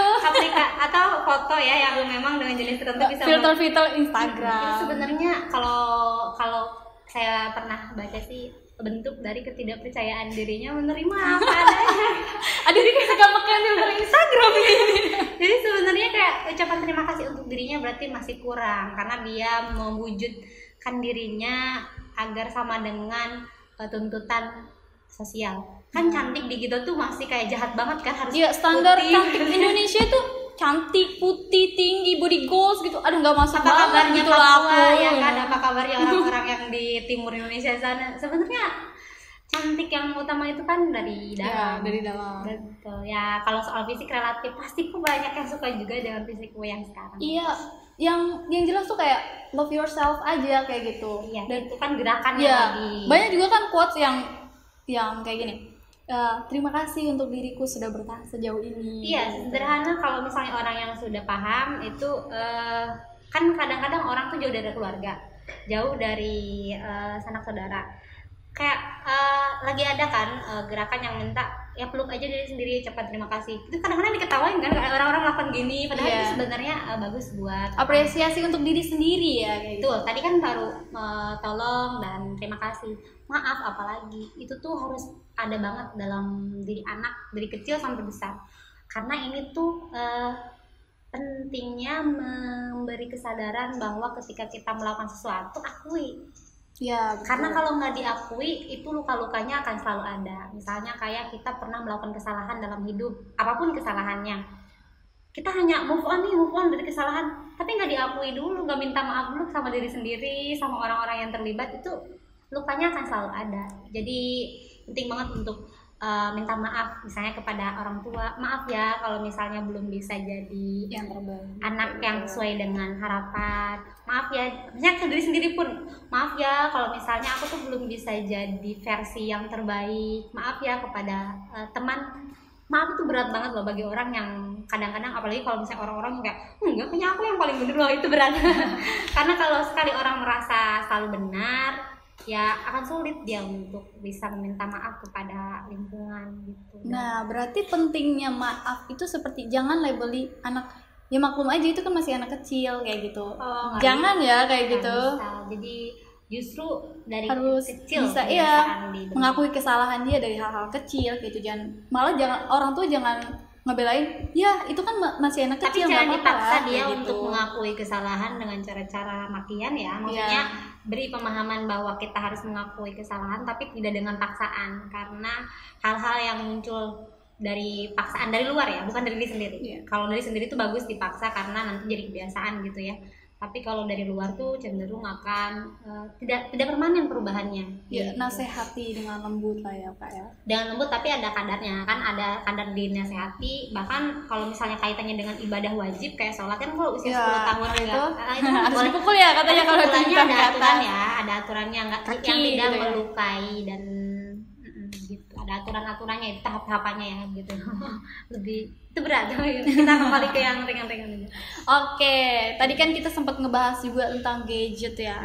atau foto ya yang memang dengan jenis tertentu bisa Filter Jadi Instagram. sebenarnya kalau saya pernah baca sih, bentuk dari ketidakpercayaan dirinya menerima apa adanya. Ada dia kayak suka pakai filter Instagram ini. Jadi sebenarnya kayak ucapan terima kasih untuk dirinya berarti masih kurang, karena dia mewujudkan dirinya agar sama dengan tuntutan sosial. Kan cantik di gitu tuh masih kayak jahat banget kan, harus Iya, standar putih. cantik Indonesia itu cantik, putih, tinggi, body goals gitu. Aduh, nggak masuk Apa banget kabarnya gitu lah aku. Papua ya kan, apa kabarnya orang-orang yang di timur Indonesia sana. Sebenarnya cantik yang utama itu kan dari dalam. Ya, dari dalam. Betul ya. Kalau soal fisik relatif, pasti banyak yang suka juga dengan fisikku yang sekarang. Iya, yang jelas tuh kayak love yourself aja kayak gitu. Iya, Dan itu kan gerakannya ya lagi. banyak juga kan quotes yang kayak gini. Terima kasih untuk diriku sudah bertahan sejauh ini. Iya, sederhana kalau misalnya orang yang sudah paham itu kan kadang-kadang orang tuh jauh dari keluarga, jauh dari sanak saudara. Kayak lagi ada kan gerakan yang minta ya peluk aja diri sendiri, cepat terima kasih. Itu kadang-kadang diketawain kan orang-orang melakukan gini, padahal itu sebenarnya bagus buat apresiasi untuk diri sendiri ya kayak gitu. Betul, tadi kan baru tolong dan terima kasih, maaf apalagi itu tuh harus ada banget dalam diri anak dari kecil sampai besar, karena ini tuh pentingnya memberi kesadaran bahwa ketika kita melakukan sesuatu akui. Ya, betul. Karena kalau nggak diakui itu luka-lukanya akan selalu ada. Misalnya kayak kita pernah melakukan kesalahan dalam hidup, apapun kesalahannya, kita hanya move on dari kesalahan, tapi nggak diakui dulu, nggak minta maaf dulu sama diri sendiri, sama orang-orang yang terlibat, itu lukanya akan selalu ada. Jadi penting banget untuk minta maaf, misalnya kepada orang tua, maaf ya kalau misalnya belum bisa jadi yang terbaik, anak yang sesuai dengan harapan, maaf ya, misalnya ke diri sendiri pun, maaf ya kalau misalnya aku tuh belum bisa jadi versi yang terbaik, maaf ya kepada teman. Maaf itu berat banget loh bagi orang yang kadang-kadang, apalagi kalau misalnya orang-orang kayak enggak, punya aku yang paling bener loh, itu berat. Karena kalau sekali orang merasa selalu benar, ya akan sulit dia untuk bisa meminta maaf kepada lingkungan gitu. Nah, berarti pentingnya maaf itu seperti jangan labeli anak, ya maklum aja itu kan masih anak kecil kayak gitu. Jangan bisa, ya kayak gitu. Bisa. Jadi justru dari harus kecil bisa mengakui kesalahan dia dari hal-hal kecil gitu. Malah jangan orang tua jangan ngebelain, ya itu kan masih anak kecil, tapi jangan dipaksa dia gitu. Untuk mengakui kesalahan dengan cara-cara makian ya, maksudnya beri pemahaman bahwa kita harus mengakui kesalahan tapi tidak dengan paksaan, karena hal-hal yang muncul dari paksaan dari luar ya, bukan dari diri sendiri. Kalau dari sendiri tuh bagus dipaksa karena nanti jadi kebiasaan gitu ya. Tapi kalau dari luar tuh cenderung akan tidak permanen perubahannya. Ya, nasihati dengan lembut lah ya Kak ya. Dengan lembut tapi ada kadarnya, kan ada kadar dinasihati. Bahkan kalau misalnya kaitannya dengan ibadah wajib kayak sholat kan, kalau usia 10 tahun itu harus boleh dipukul ya katanya, kalau pukulannya ada aturan ya, ada aturannya yang tidak gitu melukai dan gitu. Ada aturan-aturannya, itu tahap-tahapannya ya gitu. Lebih itu berat. Kita kembali ke yang ringan-ringan. Oke, tadi kan kita sempat ngebahas juga tentang gadget ya.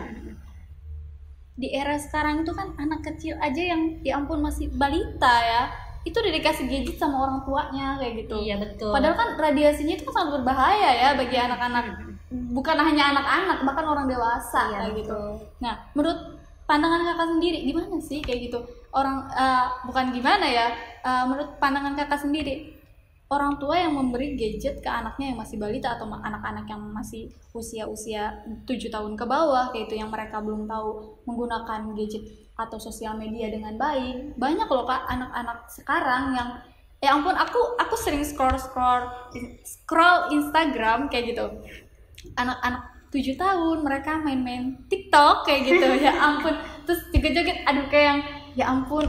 Di era sekarang itu kan anak kecil aja yang ya ampun masih balita ya, itu udah dikasih gadget sama orang tuanya kayak gitu. Iya betul. Padahal kan radiasinya itu kan sangat berbahaya ya bagi anak-anak. Bukan hanya anak-anak, bahkan orang dewasa kayak gitu. Nah, menurut pandangan kakak sendiri gimana sih kayak gitu? Bukan gimana ya, menurut pandangan kakak sendiri, orang tua yang memberi gadget ke anaknya yang masih balita atau anak-anak yang masih usia 7 tahun ke bawah kayak itu, yang mereka belum tahu menggunakan gadget atau sosial media dengan baik. Banyak loh Kak anak-anak sekarang yang ya ampun, aku sering scroll Instagram kayak gitu. Anak-anak 7 tahun mereka main-main TikTok kayak gitu. Ya ampun, terus joget-joget, aduh kayak yang ya ampun,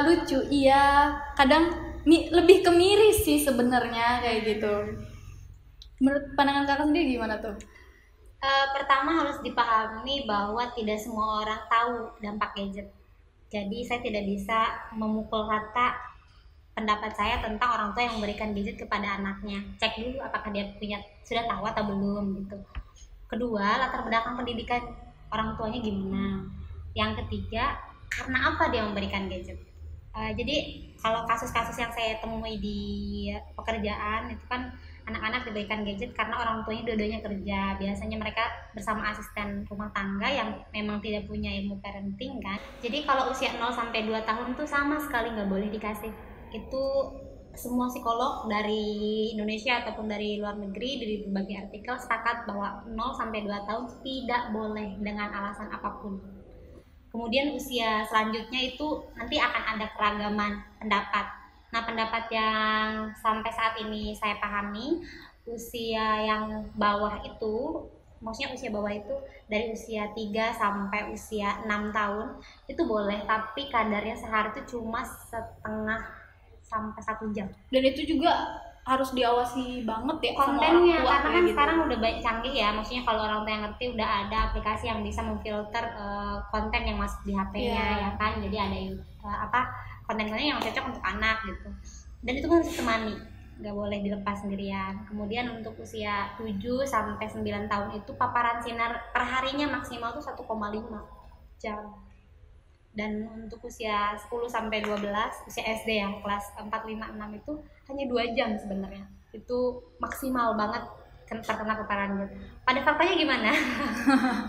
lucu iya, kadang lebih ke miris sih sebenarnya kayak gitu. Menurut pandangan kakak sendiri gimana tuh? Pertama harus dipahami bahwa tidak semua orang tahu dampak gadget. Jadi saya tidak bisa memukul rata pendapat saya tentang orang tua yang memberikan gadget kepada anaknya. Cek dulu apakah dia sudah tahu atau belum gitu. Kedua, latar belakang pendidikan orang tuanya gimana. Yang ketiga, karena apa dia memberikan gadget. Jadi kalau kasus-kasus yang saya temui di pekerjaan itu kan anak-anak diberikan gadget karena orang tuanya dua-duanya kerja. Biasanya mereka bersama asisten rumah tangga yang memang tidak punya ilmu parenting kan. Jadi kalau usia 0 sampai 2 tahun tuh sama sekali nggak boleh dikasih. Itu semua psikolog dari Indonesia ataupun dari luar negeri, dari berbagai artikel sepakat bahwa 0 sampai 2 tahun tidak boleh dengan alasan apapun. Kemudian usia selanjutnya itu nanti akan ada keragaman pendapat. Nah, pendapat yang sampai saat ini saya pahami, usia yang bawah itu, maksudnya usia bawah itu dari usia 3 sampai usia 6 tahun itu boleh, tapi kadarnya sehari itu cuma setengah sampai 1 jam. Dan itu juga harus diawasi banget ya sama orang kontennya, tua karena kan gitu. sekarang udah banyak canggih ya, maksudnya kalau orang tua yang ngerti udah ada aplikasi yang bisa memfilter konten yang masuk di HP-nya ya kan, jadi ada konten-konten yang cocok untuk anak gitu, dan itu kan harus ditemani, nggak boleh dilepas sendirian. Kemudian untuk usia 7 sampai 9 tahun itu paparan sinar perharinya maksimal tuh 1,5 jam. Dan untuk usia 10 sampai 12, usia SD yang kelas 4, 5, 6 itu hanya 2 jam sebenarnya. Itu maksimal banget terkena paparan gitu. Pada faktanya gimana?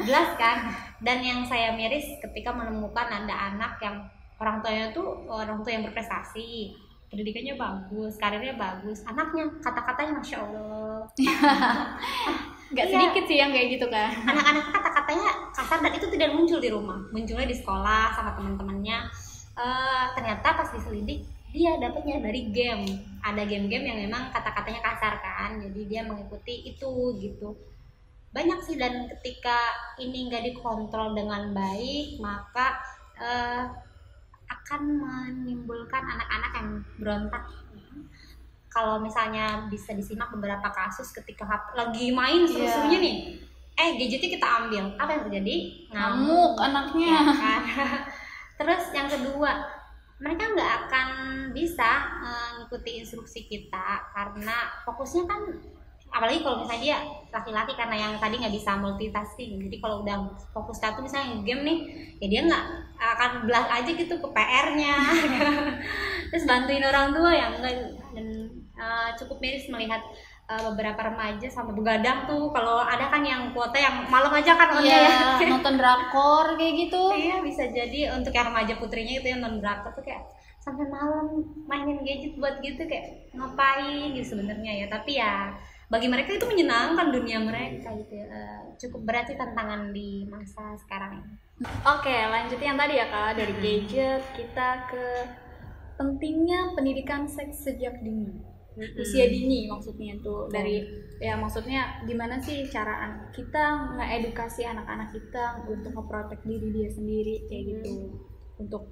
Jelas kan? Dan yang saya miris ketika menemukan ada anak yang orang tuanya tuh orang tua yang berprestasi, pendidikannya bagus, karirnya bagus, anaknya kata-katanya Masya Allah. Nggak sedikit sih yang kayak gitu kan. Anak-anak kata-katanya kasar dan itu tidak muncul di rumah, munculnya di sekolah sama teman-temannya. Ternyata pas diselidik dia dapatnya dari game. Ada game-game yang memang kata-katanya kasar kan, jadi dia mengikuti itu gitu. Banyak sih, dan ketika ini nggak dikontrol dengan baik maka akan menimbulkan anak-anak yang berontak. Kalau misalnya bisa disimak beberapa kasus ketika lagi main seru-serunya nih, gadgetnya kita ambil, apa yang terjadi? Ngamuk anaknya ya kan? Terus yang kedua, mereka nggak akan bisa mengikuti instruksi kita karena fokusnya kan, apalagi kalau misalnya dia laki-laki, karena yang tadi nggak bisa multitasking. Jadi kalau udah fokus satu misalnya game nih, ya dia nggak akan belas aja gitu ke PR-nya terus bantuin orang tua yang enggak. Dan cukup miris melihat beberapa remaja sampai begadang tuh. Kalau ada kan yang kuota yang malam aja kan nonton drakor kayak gitu. Iya, bisa jadi untuk yang remaja putrinya itu yang nonton drakor tuh kayak sampai malam mainin gadget buat gitu, kayak ngapain gitu sebenarnya ya. Tapi ya bagi mereka itu menyenangkan dunia mereka gitu ya. Cukup berat sih tantangan di masa sekarang ini. Oke, lanjut yang tadi ya Kak, dari gadget kita ke pentingnya pendidikan seks sejak dini. Usia dini maksudnya tuh, dari ya maksudnya gimana sih cara kita ngedukasi anak-anak kita untuk ngeprotek diri dia sendiri kayak gitu. Untuk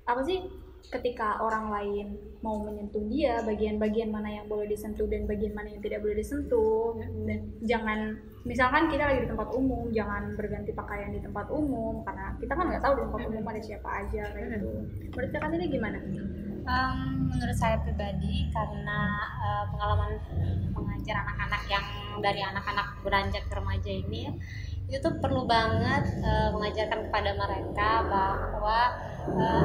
apa sih, ketika orang lain mau menyentuh dia, bagian-bagian mana yang boleh disentuh dan bagian mana yang tidak boleh disentuh. Dan jangan, misalkan kita lagi di tempat umum, jangan berganti pakaian di tempat umum karena kita kan nggak tahu di tempat umum ada siapa aja kayak gitu. Menurut Kakak ini gimana? Menurut saya pribadi, karena pengalaman mengajar anak-anak yang dari anak-anak beranjak ke remaja ini, itu tuh perlu banget mengajarkan kepada mereka bahwa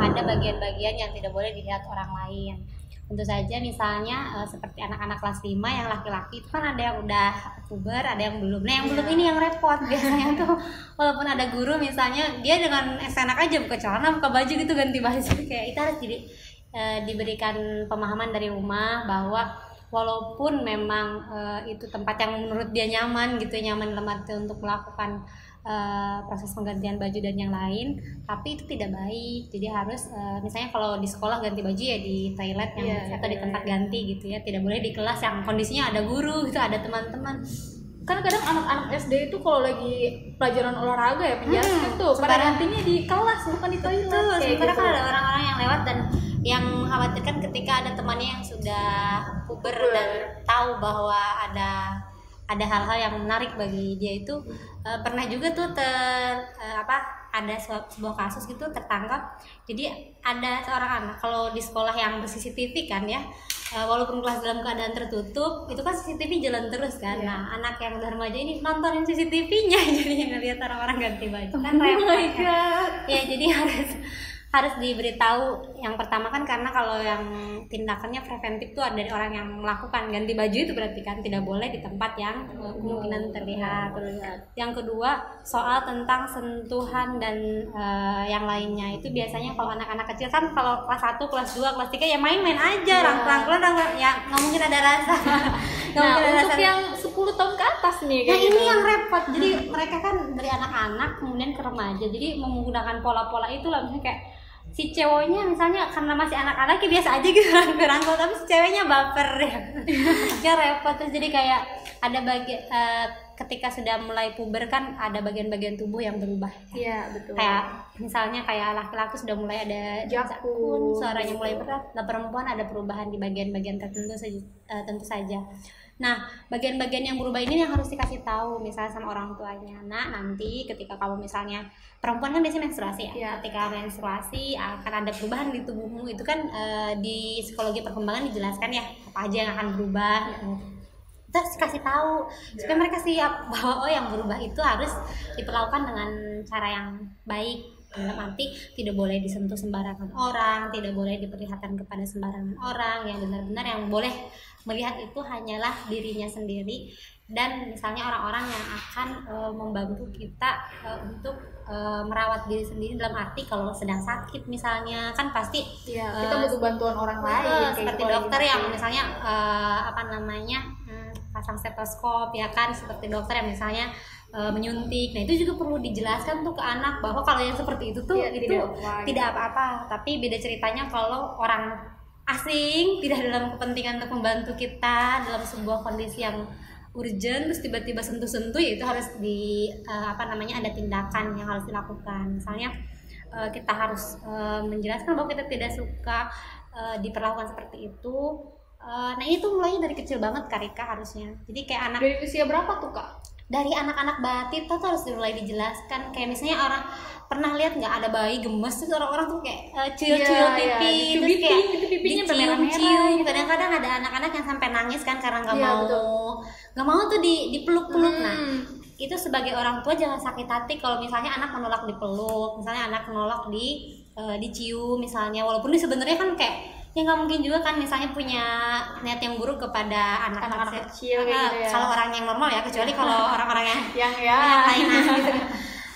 ada bagian-bagian yang tidak boleh dilihat orang lain. Tentu saja misalnya seperti anak-anak kelas 5 yang laki-laki itu kan ada yang udah puber, ada yang belum. Nah yang belum ini yang repot biasanya tuh, walaupun ada guru misalnya, dia dengan enak aja buka celana, buka baju gitu, ganti baju, kayak itu harus diberikan pemahaman dari rumah bahwa walaupun memang itu tempat yang menurut dia nyaman gitu, nyaman dalam arti untuk melakukan proses penggantian baju dan yang lain, tapi itu tidak baik. Jadi harus misalnya kalau di sekolah ganti baju ya di toilet yang atau di tempat ganti gitu ya, tidak boleh di kelas yang kondisinya ada guru gitu, ada teman-teman. Kan kadang anak-anak SD itu kalau lagi pelajaran olahraga ya penjelasan tuh pada gantinya di kelas bukan di toilet. Sementara kan ada orang-orang yang lewat dan yang mengkhawatirkan ketika ada temannya yang sudah puber dan tahu bahwa ada hal-hal yang menarik bagi dia itu. Pernah juga tuh ada sebuah kasus gitu tertangkap. Jadi ada seorang anak, kalau di sekolah yang ber-CCTV kan ya, walaupun kelas dalam keadaan tertutup, itu kan CCTV jalan terus kan. Nah anak yang udah remaja ini nontonin CCTV-nya jadi ngeliat orang-orang ganti baju kan repot kan. Ya jadi harus diberitahu yang pertama kan, karena kalau yang tindakannya preventif tuh ada dari orang yang melakukan ganti baju itu, berarti kan tidak boleh di tempat yang kemungkinan terlihat. Yang kedua soal tentang sentuhan dan yang lainnya, itu biasanya kalau anak-anak kecil kan kalau kelas 1, kelas 2, kelas 3 ya main-main aja, rangkulan ya nggak mungkin ada rasa. Nah untuk yang 10 tahun ke atas nih nah ini yang repot. Jadi mereka kan dari anak-anak kemudian ke remaja, jadi menggunakan pola-pola itu lah, misalnya kayak si ceweknya misalnya karena masih anak-anak ya biasa aja gitu rangkul, tapi si ceweknya baper ya repot. Terus jadi kayak ada ketika sudah mulai puber kan ada bagian-bagian tubuh yang berubah. Iya, betul. Kayak misalnya kayak laki-laki sudah mulai ada jakun, suaranya mulai berat. Nah, perempuan ada perubahan di bagian-bagian tertentu tentu saja. Nah, bagian-bagian yang berubah ini yang harus dikasih tahu misalnya sama orang tuanya. Nah, nanti ketika kamu misalnya perempuan kan biasanya menstruasi ya. Iya. Ketika menstruasi akan ada perubahan di tubuhmu. Itu kan di psikologi perkembangan dijelaskan ya apa aja yang akan berubah. Kita harus kasih tahu supaya mereka siap bahwa yang berubah itu harus diperlakukan dengan cara yang baik. Dalam arti tidak boleh disentuh sembarangan orang, tidak boleh diperlihatkan kepada sembarangan orang, yang benar-benar yang boleh melihat itu hanyalah dirinya sendiri, dan misalnya orang-orang yang akan membantu kita untuk merawat diri sendiri, dalam arti kalau sedang sakit misalnya kan pasti kita butuh bantuan orang lain seperti dokter yang misalnya pasang stetoskop ya kan, seperti dokter yang misalnya menyuntik. Nah, itu juga perlu dijelaskan tuh ke anak bahwa kalau yang seperti itu tuh tidak apa-apa. Tapi beda ceritanya kalau orang asing tidak dalam kepentingan untuk membantu kita dalam sebuah kondisi yang urgent terus tiba-tiba sentuh-sentuh, ya itu harus ada tindakan yang harus dilakukan. Misalnya kita harus menjelaskan bahwa kita tidak suka diperlakukan seperti itu. Nah, itu mulainya dari kecil banget Kak Rika harusnya. Jadi kayak anak dari usia berapa tuh Kak? Dari anak-anak batita tuh harus mulai dijelaskan. Kayak misalnya orang pernah lihat nggak ada bayi gemes terus orang-orang tuh kayak cium-cium pipi, terus kayak dicium-cium. Kadang-kadang ada anak-anak yang sampai nangis kan karena nggak mau tuh dipeluk-peluk. Nah, itu sebagai orang tua jangan sakit hati kalau misalnya anak menolak dipeluk, misalnya anak menolak dicium misalnya, walaupun ini sebenarnya kan kayak ya nggak mungkin juga kan misalnya punya niat yang buruk kepada anak-anak kecil gitu ya. Kalau orang yang normal ya, kecuali kalau orang-orang yang lain gitu.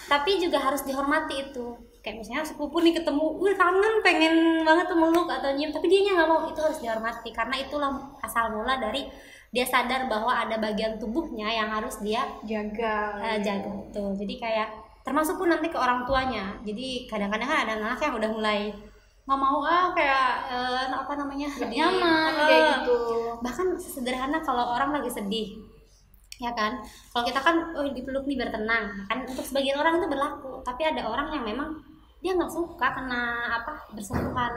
Tapi juga harus dihormati itu. Kayak misalnya sepupu nih ketemu, kangen pengen banget tuh meluk atau nyium, tapi dianya nggak mau, itu harus dihormati karena itulah asal mula dari dia sadar bahwa ada bagian tubuhnya yang harus dia jaga tuh. Jadi kayak termasuk pun nanti ke orang tuanya. Jadi kadang-kadang kan ada anak yang udah mulai nggak mau kayak nyaman kayak gitu. Bahkan sederhana kalau orang lagi sedih ya kan, kalau kita kan dipeluk nih biar tenang kan, untuk sebagian orang itu berlaku. Tapi ada orang yang memang dia nggak suka kena bersentuhan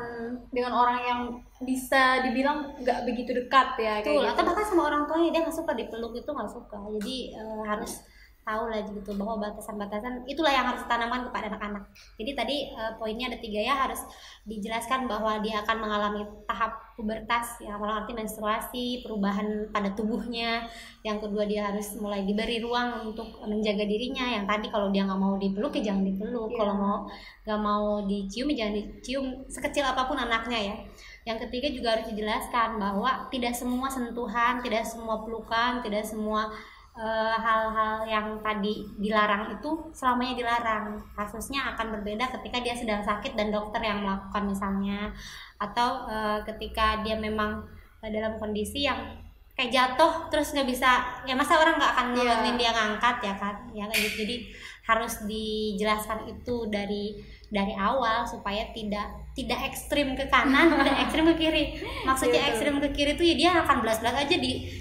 dengan orang yang bisa dibilang nggak begitu dekat ya tuh, atau bahkan sama orang tuanya dia nggak suka dipeluk, itu nggak suka. Jadi harus tahu lah gitu bahwa batasan-batasan itulah yang harus ditanamkan kepada anak-anak. Jadi tadi poinnya ada 3 ya, harus dijelaskan bahwa dia akan mengalami tahap pubertas yang arti menstruasi, perubahan pada tubuhnya. Yang kedua dia harus mulai diberi ruang untuk menjaga dirinya. Yang tadi kalau dia nggak mau dipeluk ya jangan dipeluk, kalau nggak mau dicium ya jangan dicium, sekecil apapun anaknya ya. Yang ketiga juga harus dijelaskan bahwa tidak semua sentuhan, tidak semua pelukan, tidak semua hal-hal yang tadi dilarang itu selamanya dilarang. Kasusnya akan berbeda ketika dia sedang sakit dan dokter yang melakukan misalnya, atau ketika dia memang dalam kondisi yang kayak jatuh terus nggak bisa, ya masa orang nggak akan nolongin dia ngangkat ya kan ya. Jadi harus dijelaskan itu dari awal supaya tidak ekstrim ke kanan, tidak ekstrim ke kiri. Maksudnya ekstrim ke kiri itu ya dia akan belas-belas aja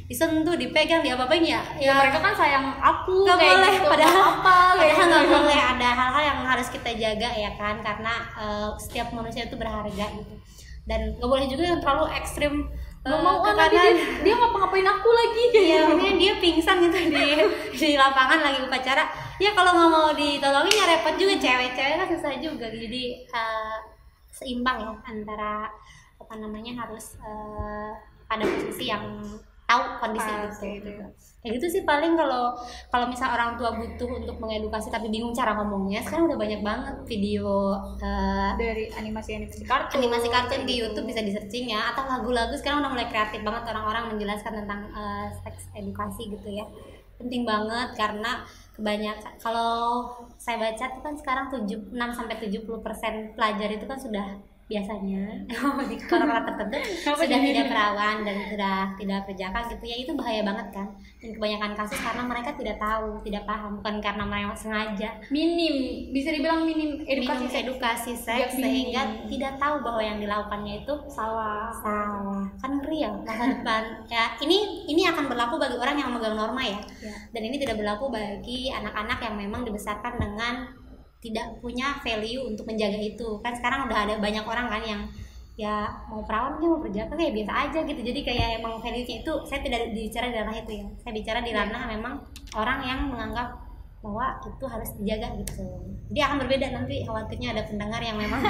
disentuh, dipegang, diapa-apain ya mereka kan sayang aku nggak boleh gitu, padahal nggak boleh. Ada hal-hal yang harus kita jaga ya kan, karena setiap manusia itu berharga gitu. Dan nggak boleh juga yang terlalu ekstrim nggak mau dia ngapa-ngapain aku lagi ya, dia pingsan gitu di lapangan lagi upacara ya. Kalau nggak mau ditolongin ya repot juga, cewek-cewek kan susah juga. Jadi seimbang ya antara harus pada posisi yang tahu kondisi gitu. Kayak gitu sih paling kalau misal orang tua butuh untuk mengedukasi tapi bingung cara ngomongnya, sekarang udah banyak banget video dari animasi kartun di YouTube, bisa di searching ya, atau lagu-lagu sekarang udah mulai kreatif banget orang-orang menjelaskan tentang seks edukasi gitu ya. Penting banget karena kebanyakan, kalau saya baca itu kan sekarang 6-70% pelajar itu kan sudah biasanya di sekolah tertentu sudah tidak perawan dan sudah tidak perjaka gitu ya. Itu bahaya banget kan. Dan kebanyakan kasus karena mereka tidak tahu, tidak paham, bukan karena mereka sengaja. Minim, bisa dibilang minim edukasi seks sehingga tidak tahu bahwa yang dilakukannya itu salah. Kan ngeri ya masa depan. Ya, ini akan berlaku bagi orang yang memegang norma ya. Dan ini tidak berlaku bagi anak-anak yang memang dibesarkan dengan tidak punya value untuk menjaga itu. Kan sekarang udah ada banyak orang kan yang ya mau perawan mau berjaka kayak biasa aja gitu, jadi kayak emang value-nya itu, saya tidak bicara di ranah itu ya, saya bicara di ranah memang orang yang menganggap bahwa itu harus dijaga gitu. Jadi akan berbeda nanti, khawatirnya ada pendengar yang memang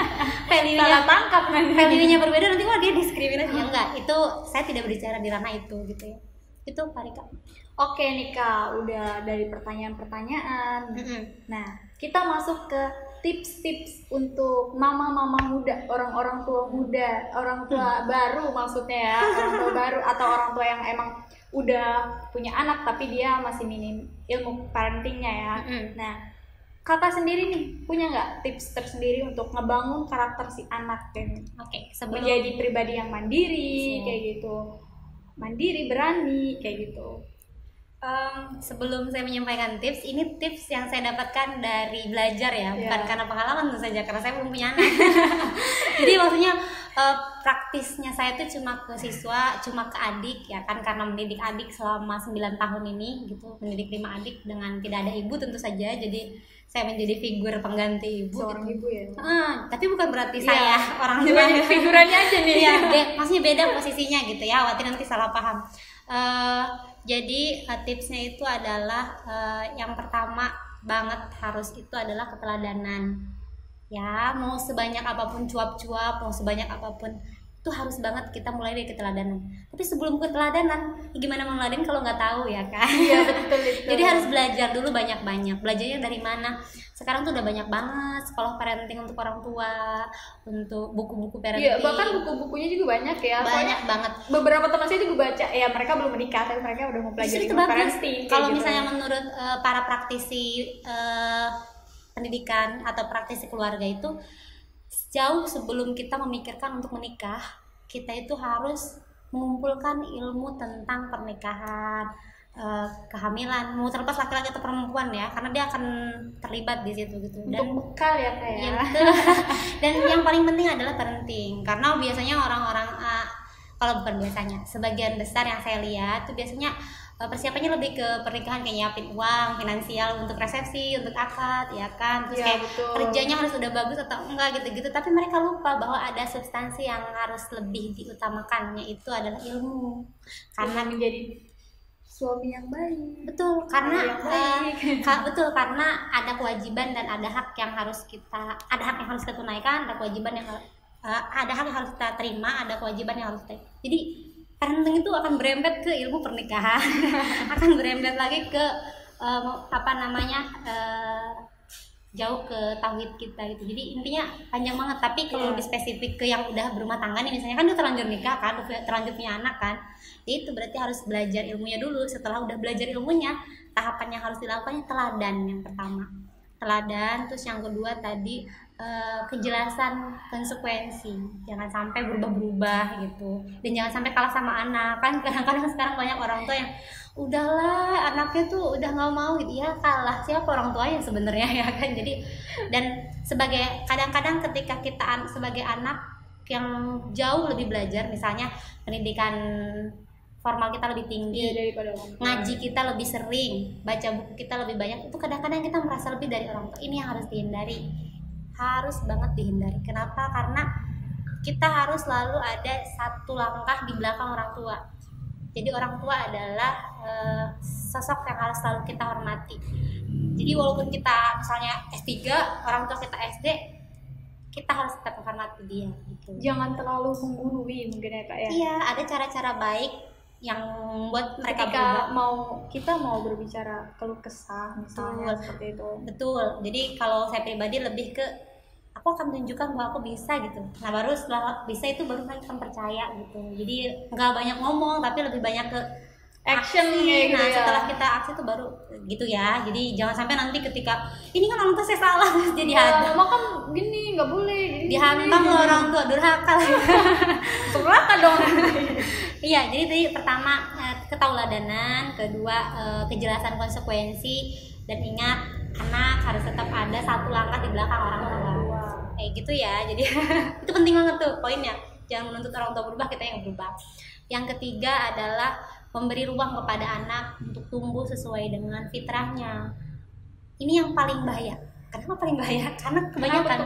value-nya berbeda, nanti wah dia diskriminasi. Enggak, itu saya tidak berbicara di ranah itu gitu ya. Itu Kak Rika. Oke nih Kak, udah dari pertanyaan-pertanyaan. Nah, kita masuk ke tips-tips untuk mama-mama muda, orang-orang tua muda, orang tua baru maksudnya ya, orang tua baru atau orang tua yang emang udah punya anak tapi dia masih minim ilmu parentingnya ya. Nah, Kakak sendiri nih punya nggak tips tersendiri untuk ngebangun karakter si anak kan? Menjadi pribadi yang mandiri kayak gitu, mandiri, berani kayak gitu. Sebelum saya menyampaikan tips, ini tips yang saya dapatkan dari belajar ya, bukan karena pengalaman tentu saja, karena saya belum punya anak. Jadi maksudnya praktisnya saya tuh cuma ke siswa, cuma ke adik ya kan, karena mendidik adik selama 9 tahun ini gitu, mendidik 5 adik dengan tidak ada ibu tentu saja, jadi saya menjadi figur pengganti ibu. Seorang ibu ya. Tapi bukan berarti saya orang tua. Figurannya aja nih. Iya, maksudnya beda posisinya gitu ya, khawatir nanti salah paham. Jadi tipsnya itu adalah yang pertama banget harus itu adalah keteladanan. Ya, mau sebanyak apapun cuap-cuap, mau sebanyak apapun, itu harus banget kita mulai dari keteladanan. Tapi sebelum keteladanan, ya gimana meneladani kalau nggak tahu ya kan? Iya betul. Jadi harus belajar dulu banyak-banyak. Belajarnya dari mana? Sekarang tuh udah banyak banget sekolah parenting untuk orang tua, untuk buku-buku parenting. Iya, bahkan buku-bukunya juga banyak ya. Banyak banget. Beberapa teman saya juga baca, ya mereka belum menikah tapi mereka udah mempelajari parenting. Kalau misalnya menurut para praktisi pendidikan atau praktisi keluarga itu, jauh sebelum kita memikirkan untuk menikah, kita itu harus mengumpulkan ilmu tentang pernikahan, kehamilan, mau terlepas laki-laki atau perempuan ya, karena dia akan terlibat di situ gitu. Dan untuk bekal ya kayak. Ya, dan yang paling penting adalah parenting, karena biasanya orang-orang kalau bukan biasanya, sebagian besar yang saya lihat tuh biasanya persiapannya lebih ke pernikahan, kayak nyiapin uang finansial untuk resepsi, untuk akad ya kan, terus kayak kerjanya harus udah bagus atau enggak gitu-gitu, tapi mereka lupa bahwa ada substansi yang harus lebih diutamakan, yaitu adalah ilmu, karena menjadi suami yang baik. Betul, karena karena ada kewajiban dan ada hak yang harus kita tunaikan, ada kewajiban yang ada hak yang harus kita terima, ada kewajiban yang harus kita. Jadi parenting itu akan berembet ke ilmu pernikahan, akan berembet lagi ke jauh ke tauhid kita gitu. Jadi intinya panjang banget. Tapi kalau lebih spesifik ke yang udah berumah tangga nih, misalnya kan udah terlanjur nikah kan, udah terlanjur punya anak kan, itu berarti harus belajar ilmunya dulu. Setelah udah belajar ilmunya, tahapan yang harus dilakukannya teladan. Yang pertama teladan, terus yang kedua tadi kejelasan konsekuensi, jangan sampai berubah-berubah gitu, dan jangan sampai kalah sama anak. Kan kadang-kadang sekarang banyak orang tua yang udahlah anaknya tuh udah nggak mau gitu ya, kalah siapa orang tuanya sebenarnya ya kan. Jadi dan sebagai kadang-kadang ketika kita sebagai anak yang jauh lebih belajar, misalnya pendidikan formal kita lebih tinggi, ngaji kita lebih sering, baca buku kita lebih banyak, itu kadang-kadang kita merasa lebih dari orang tua. Ini yang harus dihindari, harus banget dihindari. Kenapa? Karena kita harus selalu ada satu langkah di belakang orang tua. Jadi orang tua adalah sosok yang harus selalu kita hormati. Jadi walaupun kita misalnya S3, orang tua kita SD, kita harus tetap menghormati dia gitu. Jangan terlalu menggurui mungkin ya Kak ya. Iya, ada cara-cara baik yang buat mereka ketika kita mau berbicara keluh kesah misalnya. Betul. Seperti itu. Betul. Jadi kalau saya pribadi lebih ke aku akan menunjukkan bahwa aku bisa gitu. Nah baru setelah bisa itu baru kan kita percaya gitu. Jadi nggak banyak ngomong tapi lebih banyak ke action gitu. Nah ya. setelah kita aksi itu baru gitu ya. Jadi jangan sampai nanti ketika ini kan orang tua saya salah jadi mama kan gini nggak boleh dihantam loh orang tua, durhaka durhaka dong. Iya, jadi tadi pertama ketauladanan, kedua kejelasan konsekuensi, dan ingat anak harus tetap ada satu langkah di belakang orang tua. Kayak gitu ya. Jadi itu penting banget tuh poinnya. Jangan menuntut orang tua berubah, kita yang berubah. Yang ketiga adalah memberi ruang kepada anak untuk tumbuh sesuai dengan fitrahnya. Ini yang paling bahaya. Kenapa paling bahaya? Karena kebanyakan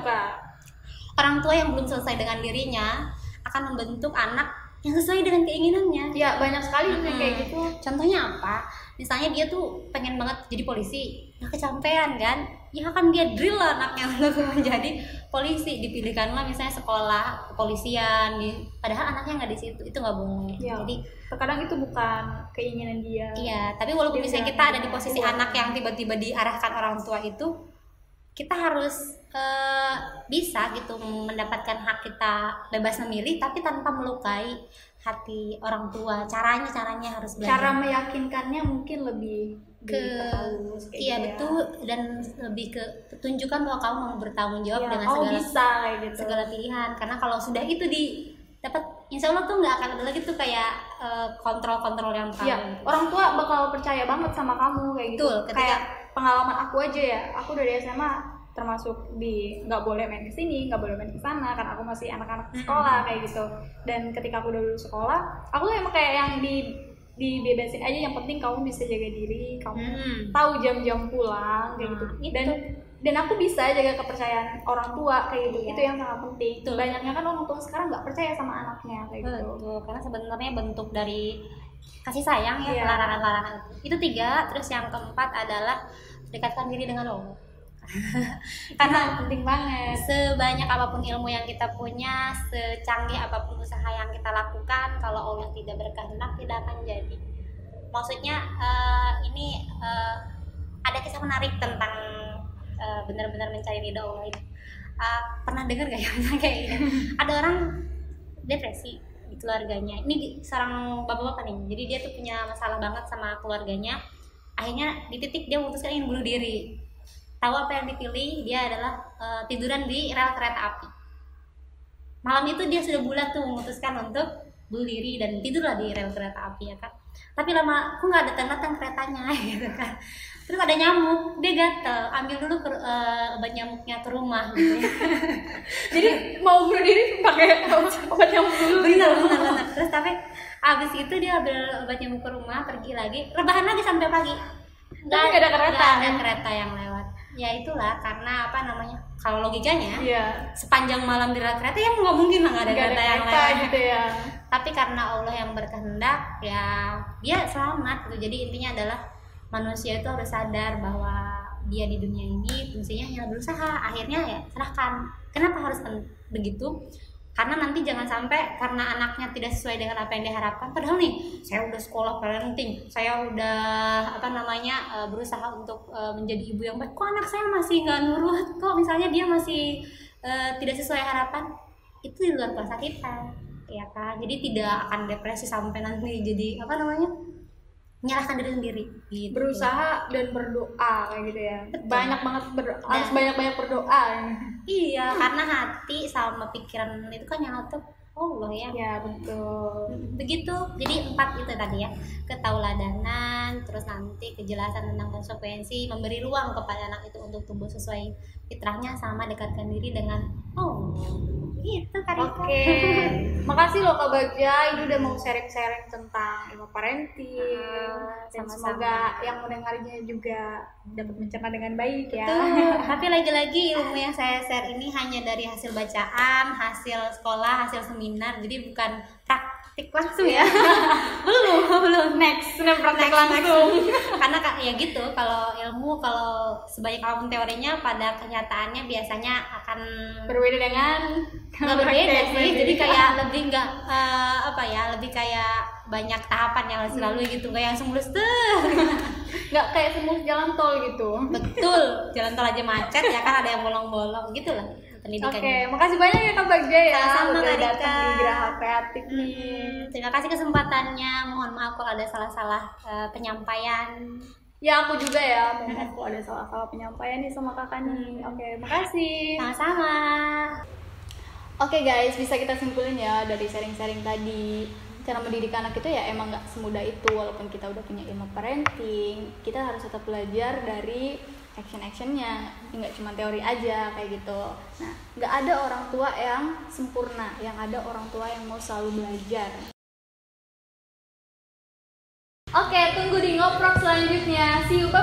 orang tua yang belum selesai dengan dirinya akan membentuk anak yang sesuai dengan keinginannya. Ya, banyak sekali yang kayak gitu. Contohnya apa? Misalnya dia tuh pengen banget jadi polisi, nah kecapean kan? Ya kan dia drill anaknya untuk menjadi polisi, dipilihkanlah misalnya sekolah kepolisian, padahal anaknya nggak di situ, itu nggak boleh. Ya, jadi terkadang itu bukan keinginan dia. Iya, tapi walaupun misalnya kita ada di posisi anak yang tiba-tiba diarahkan orang tua itu, kita harus bisa gitu mendapatkan hak kita bebas memilih, tapi tanpa melukai hati orang tua. Caranya harus belajar. Cara meyakinkannya mungkin lebih iya betul, dan lebih ke tunjukkan bahwa kamu mau bertanggung jawab dengan segala pilihan. Karena kalau sudah itu dapat, insya Allah tuh nggak akan ada lagi tuh kayak kontrol yang terlalu. Ya, orang tua bakal percaya banget sama kamu kayak gitu. Betul, kayak pengalaman aku aja ya, aku dari SMA termasuk nggak boleh main ke sini, nggak boleh main ke sana, karena aku masih anak-anak sekolah kayak gitu. Dan ketika aku udah lulus sekolah, aku tuh emang kayak yang dibebasin aja, yang penting kamu bisa jaga diri, kamu tahu jam-jam pulang kayak gitu. Dan aku bisa jaga kepercayaan orang tua kayak gitu. Itu yang sangat penting. Banyaknya kan orang tua sekarang nggak percaya sama anaknya kayak gitu. Betul, karena sebenarnya bentuk dari kasih sayang ya, larangan-larangan. Itu 3. Terus yang keempat adalah dekatkan diri dengan Allah. Karena penting banget. Sebanyak apapun ilmu yang kita punya, secanggih apapun usaha yang kita lakukan, kalau Allah tidak berkehendak, tidak akan jadi. Maksudnya ini ada kisah menarik tentang benar-benar mencari ridha Allah ini. Pernah dengar gak ya kayak gini? Ada orang depresi di keluarganya. Ini seorang bapak-bapak nih. Jadi dia tuh punya masalah banget sama keluarganya. Akhirnya di titik dia memutuskan ingin bunuh diri. Tahu apa yang dipilih? Dia adalah tiduran di rel kereta api. Malam itu dia sudah bulat tuh memutuskan untuk bunuh diri dan tidurlah di rel kereta api ya kan. Tapi lama kok nggak datang keretanya gitu kan. Terus ada nyamuk, dia gatel, ambil dulu obat nyamuknya ke rumah gitu ya. Jadi mau bunuh diri pakai obat nyamuk dulu. Benar. Terus tapi abis itu dia ambil obat nyamuk ke rumah, pergi lagi, rebahan lagi sampai pagi. Nggak ada kereta. Nggak ada kereta yang lewat. Ya itulah, karena apa namanya, kalau logikanya sepanjang malam di rel kereta ya nggak mungkin lah nggak ada kereta yang lewat gitu ya. Tapi karena Allah yang berkehendak ya dia selamat gitu. Jadi intinya adalah manusia itu harus sadar bahwa dia di dunia ini fungsinya hanya berusaha. Akhirnya ya serahkan. Kenapa harus begitu? Karena nanti jangan sampai karena anaknya tidak sesuai dengan apa yang diharapkan, padahal nih saya udah sekolah parenting, saya udah berusaha untuk menjadi ibu yang baik, kok anak saya masih nggak nurut, kok misalnya dia masih tidak sesuai harapan. Itu di luar kuasa kita ya kan. Jadi tidak akan depresi sampai nanti jadi menyalahkan diri sendiri gitu. Berusaha dan berdoa kayak gitu ya. Betul. Banyak banget harus banyak berdoa. Iya, karena hati sama pikiran itu kan yang ngatur Allah ya. Ya betul. Begitu. Jadi 4 itu tadi ya. Ketauladanan, terus nanti kejelasan tentang konsekuensi, memberi ruang kepada anak itu untuk tumbuh sesuai fitrahnya, sama dekatkan diri dengan Gitu Karika. Oke. Makasih loh Kak Bagja, ini udah mau sharing-sharing tentang ilmu parenting. Dan semoga yang mendengarnya juga dapat mencerna dengan baik ya. Tapi lagi-lagi ilmu yang saya share ini hanya dari hasil bacaan, hasil sekolah, hasil seminar. Jadi bukan praktik langsung ya. belum. Next praktik langsung. Karena ya gitu, kalau ilmu sebanyak apapun teorinya, pada kenyataannya biasanya akan berbeda dengan nggak berbeda sih. Jadi kayak lebih lebih kayak banyak tahapan yang harus dilalui gitu, kayak yang semulus tuh. Nggak kayak semulus jalan tol gitu. Betul, jalan tol aja macet ya kan, ada yang bolong-bolong gitu lah pendidikannya. Oke, makasih banyak ya Kak Bagja ya. Sama udah Karika. datang di Geraha Kreatif nih. Terima kasih kesempatannya. Mohon maaf kalau ada salah-salah penyampaian. Ya aku juga ya, mohon maaf kalau ada salah-salah penyampaian nih sama kakak nih. Oke, makasih. Sama-sama. Oke guys, bisa kita simpulin ya dari sharing-sharing tadi. Cara mendidik anak itu ya emang nggak semudah itu. Walaupun kita udah punya ilmu parenting, kita harus tetap belajar dari action-actionnya, nggak cuma teori aja kayak gitu. Nah, nggak ada orang tua yang sempurna, yang ada orang tua yang mau selalu belajar. Oke, tunggu di ngoprok selanjutnya. See you, bye.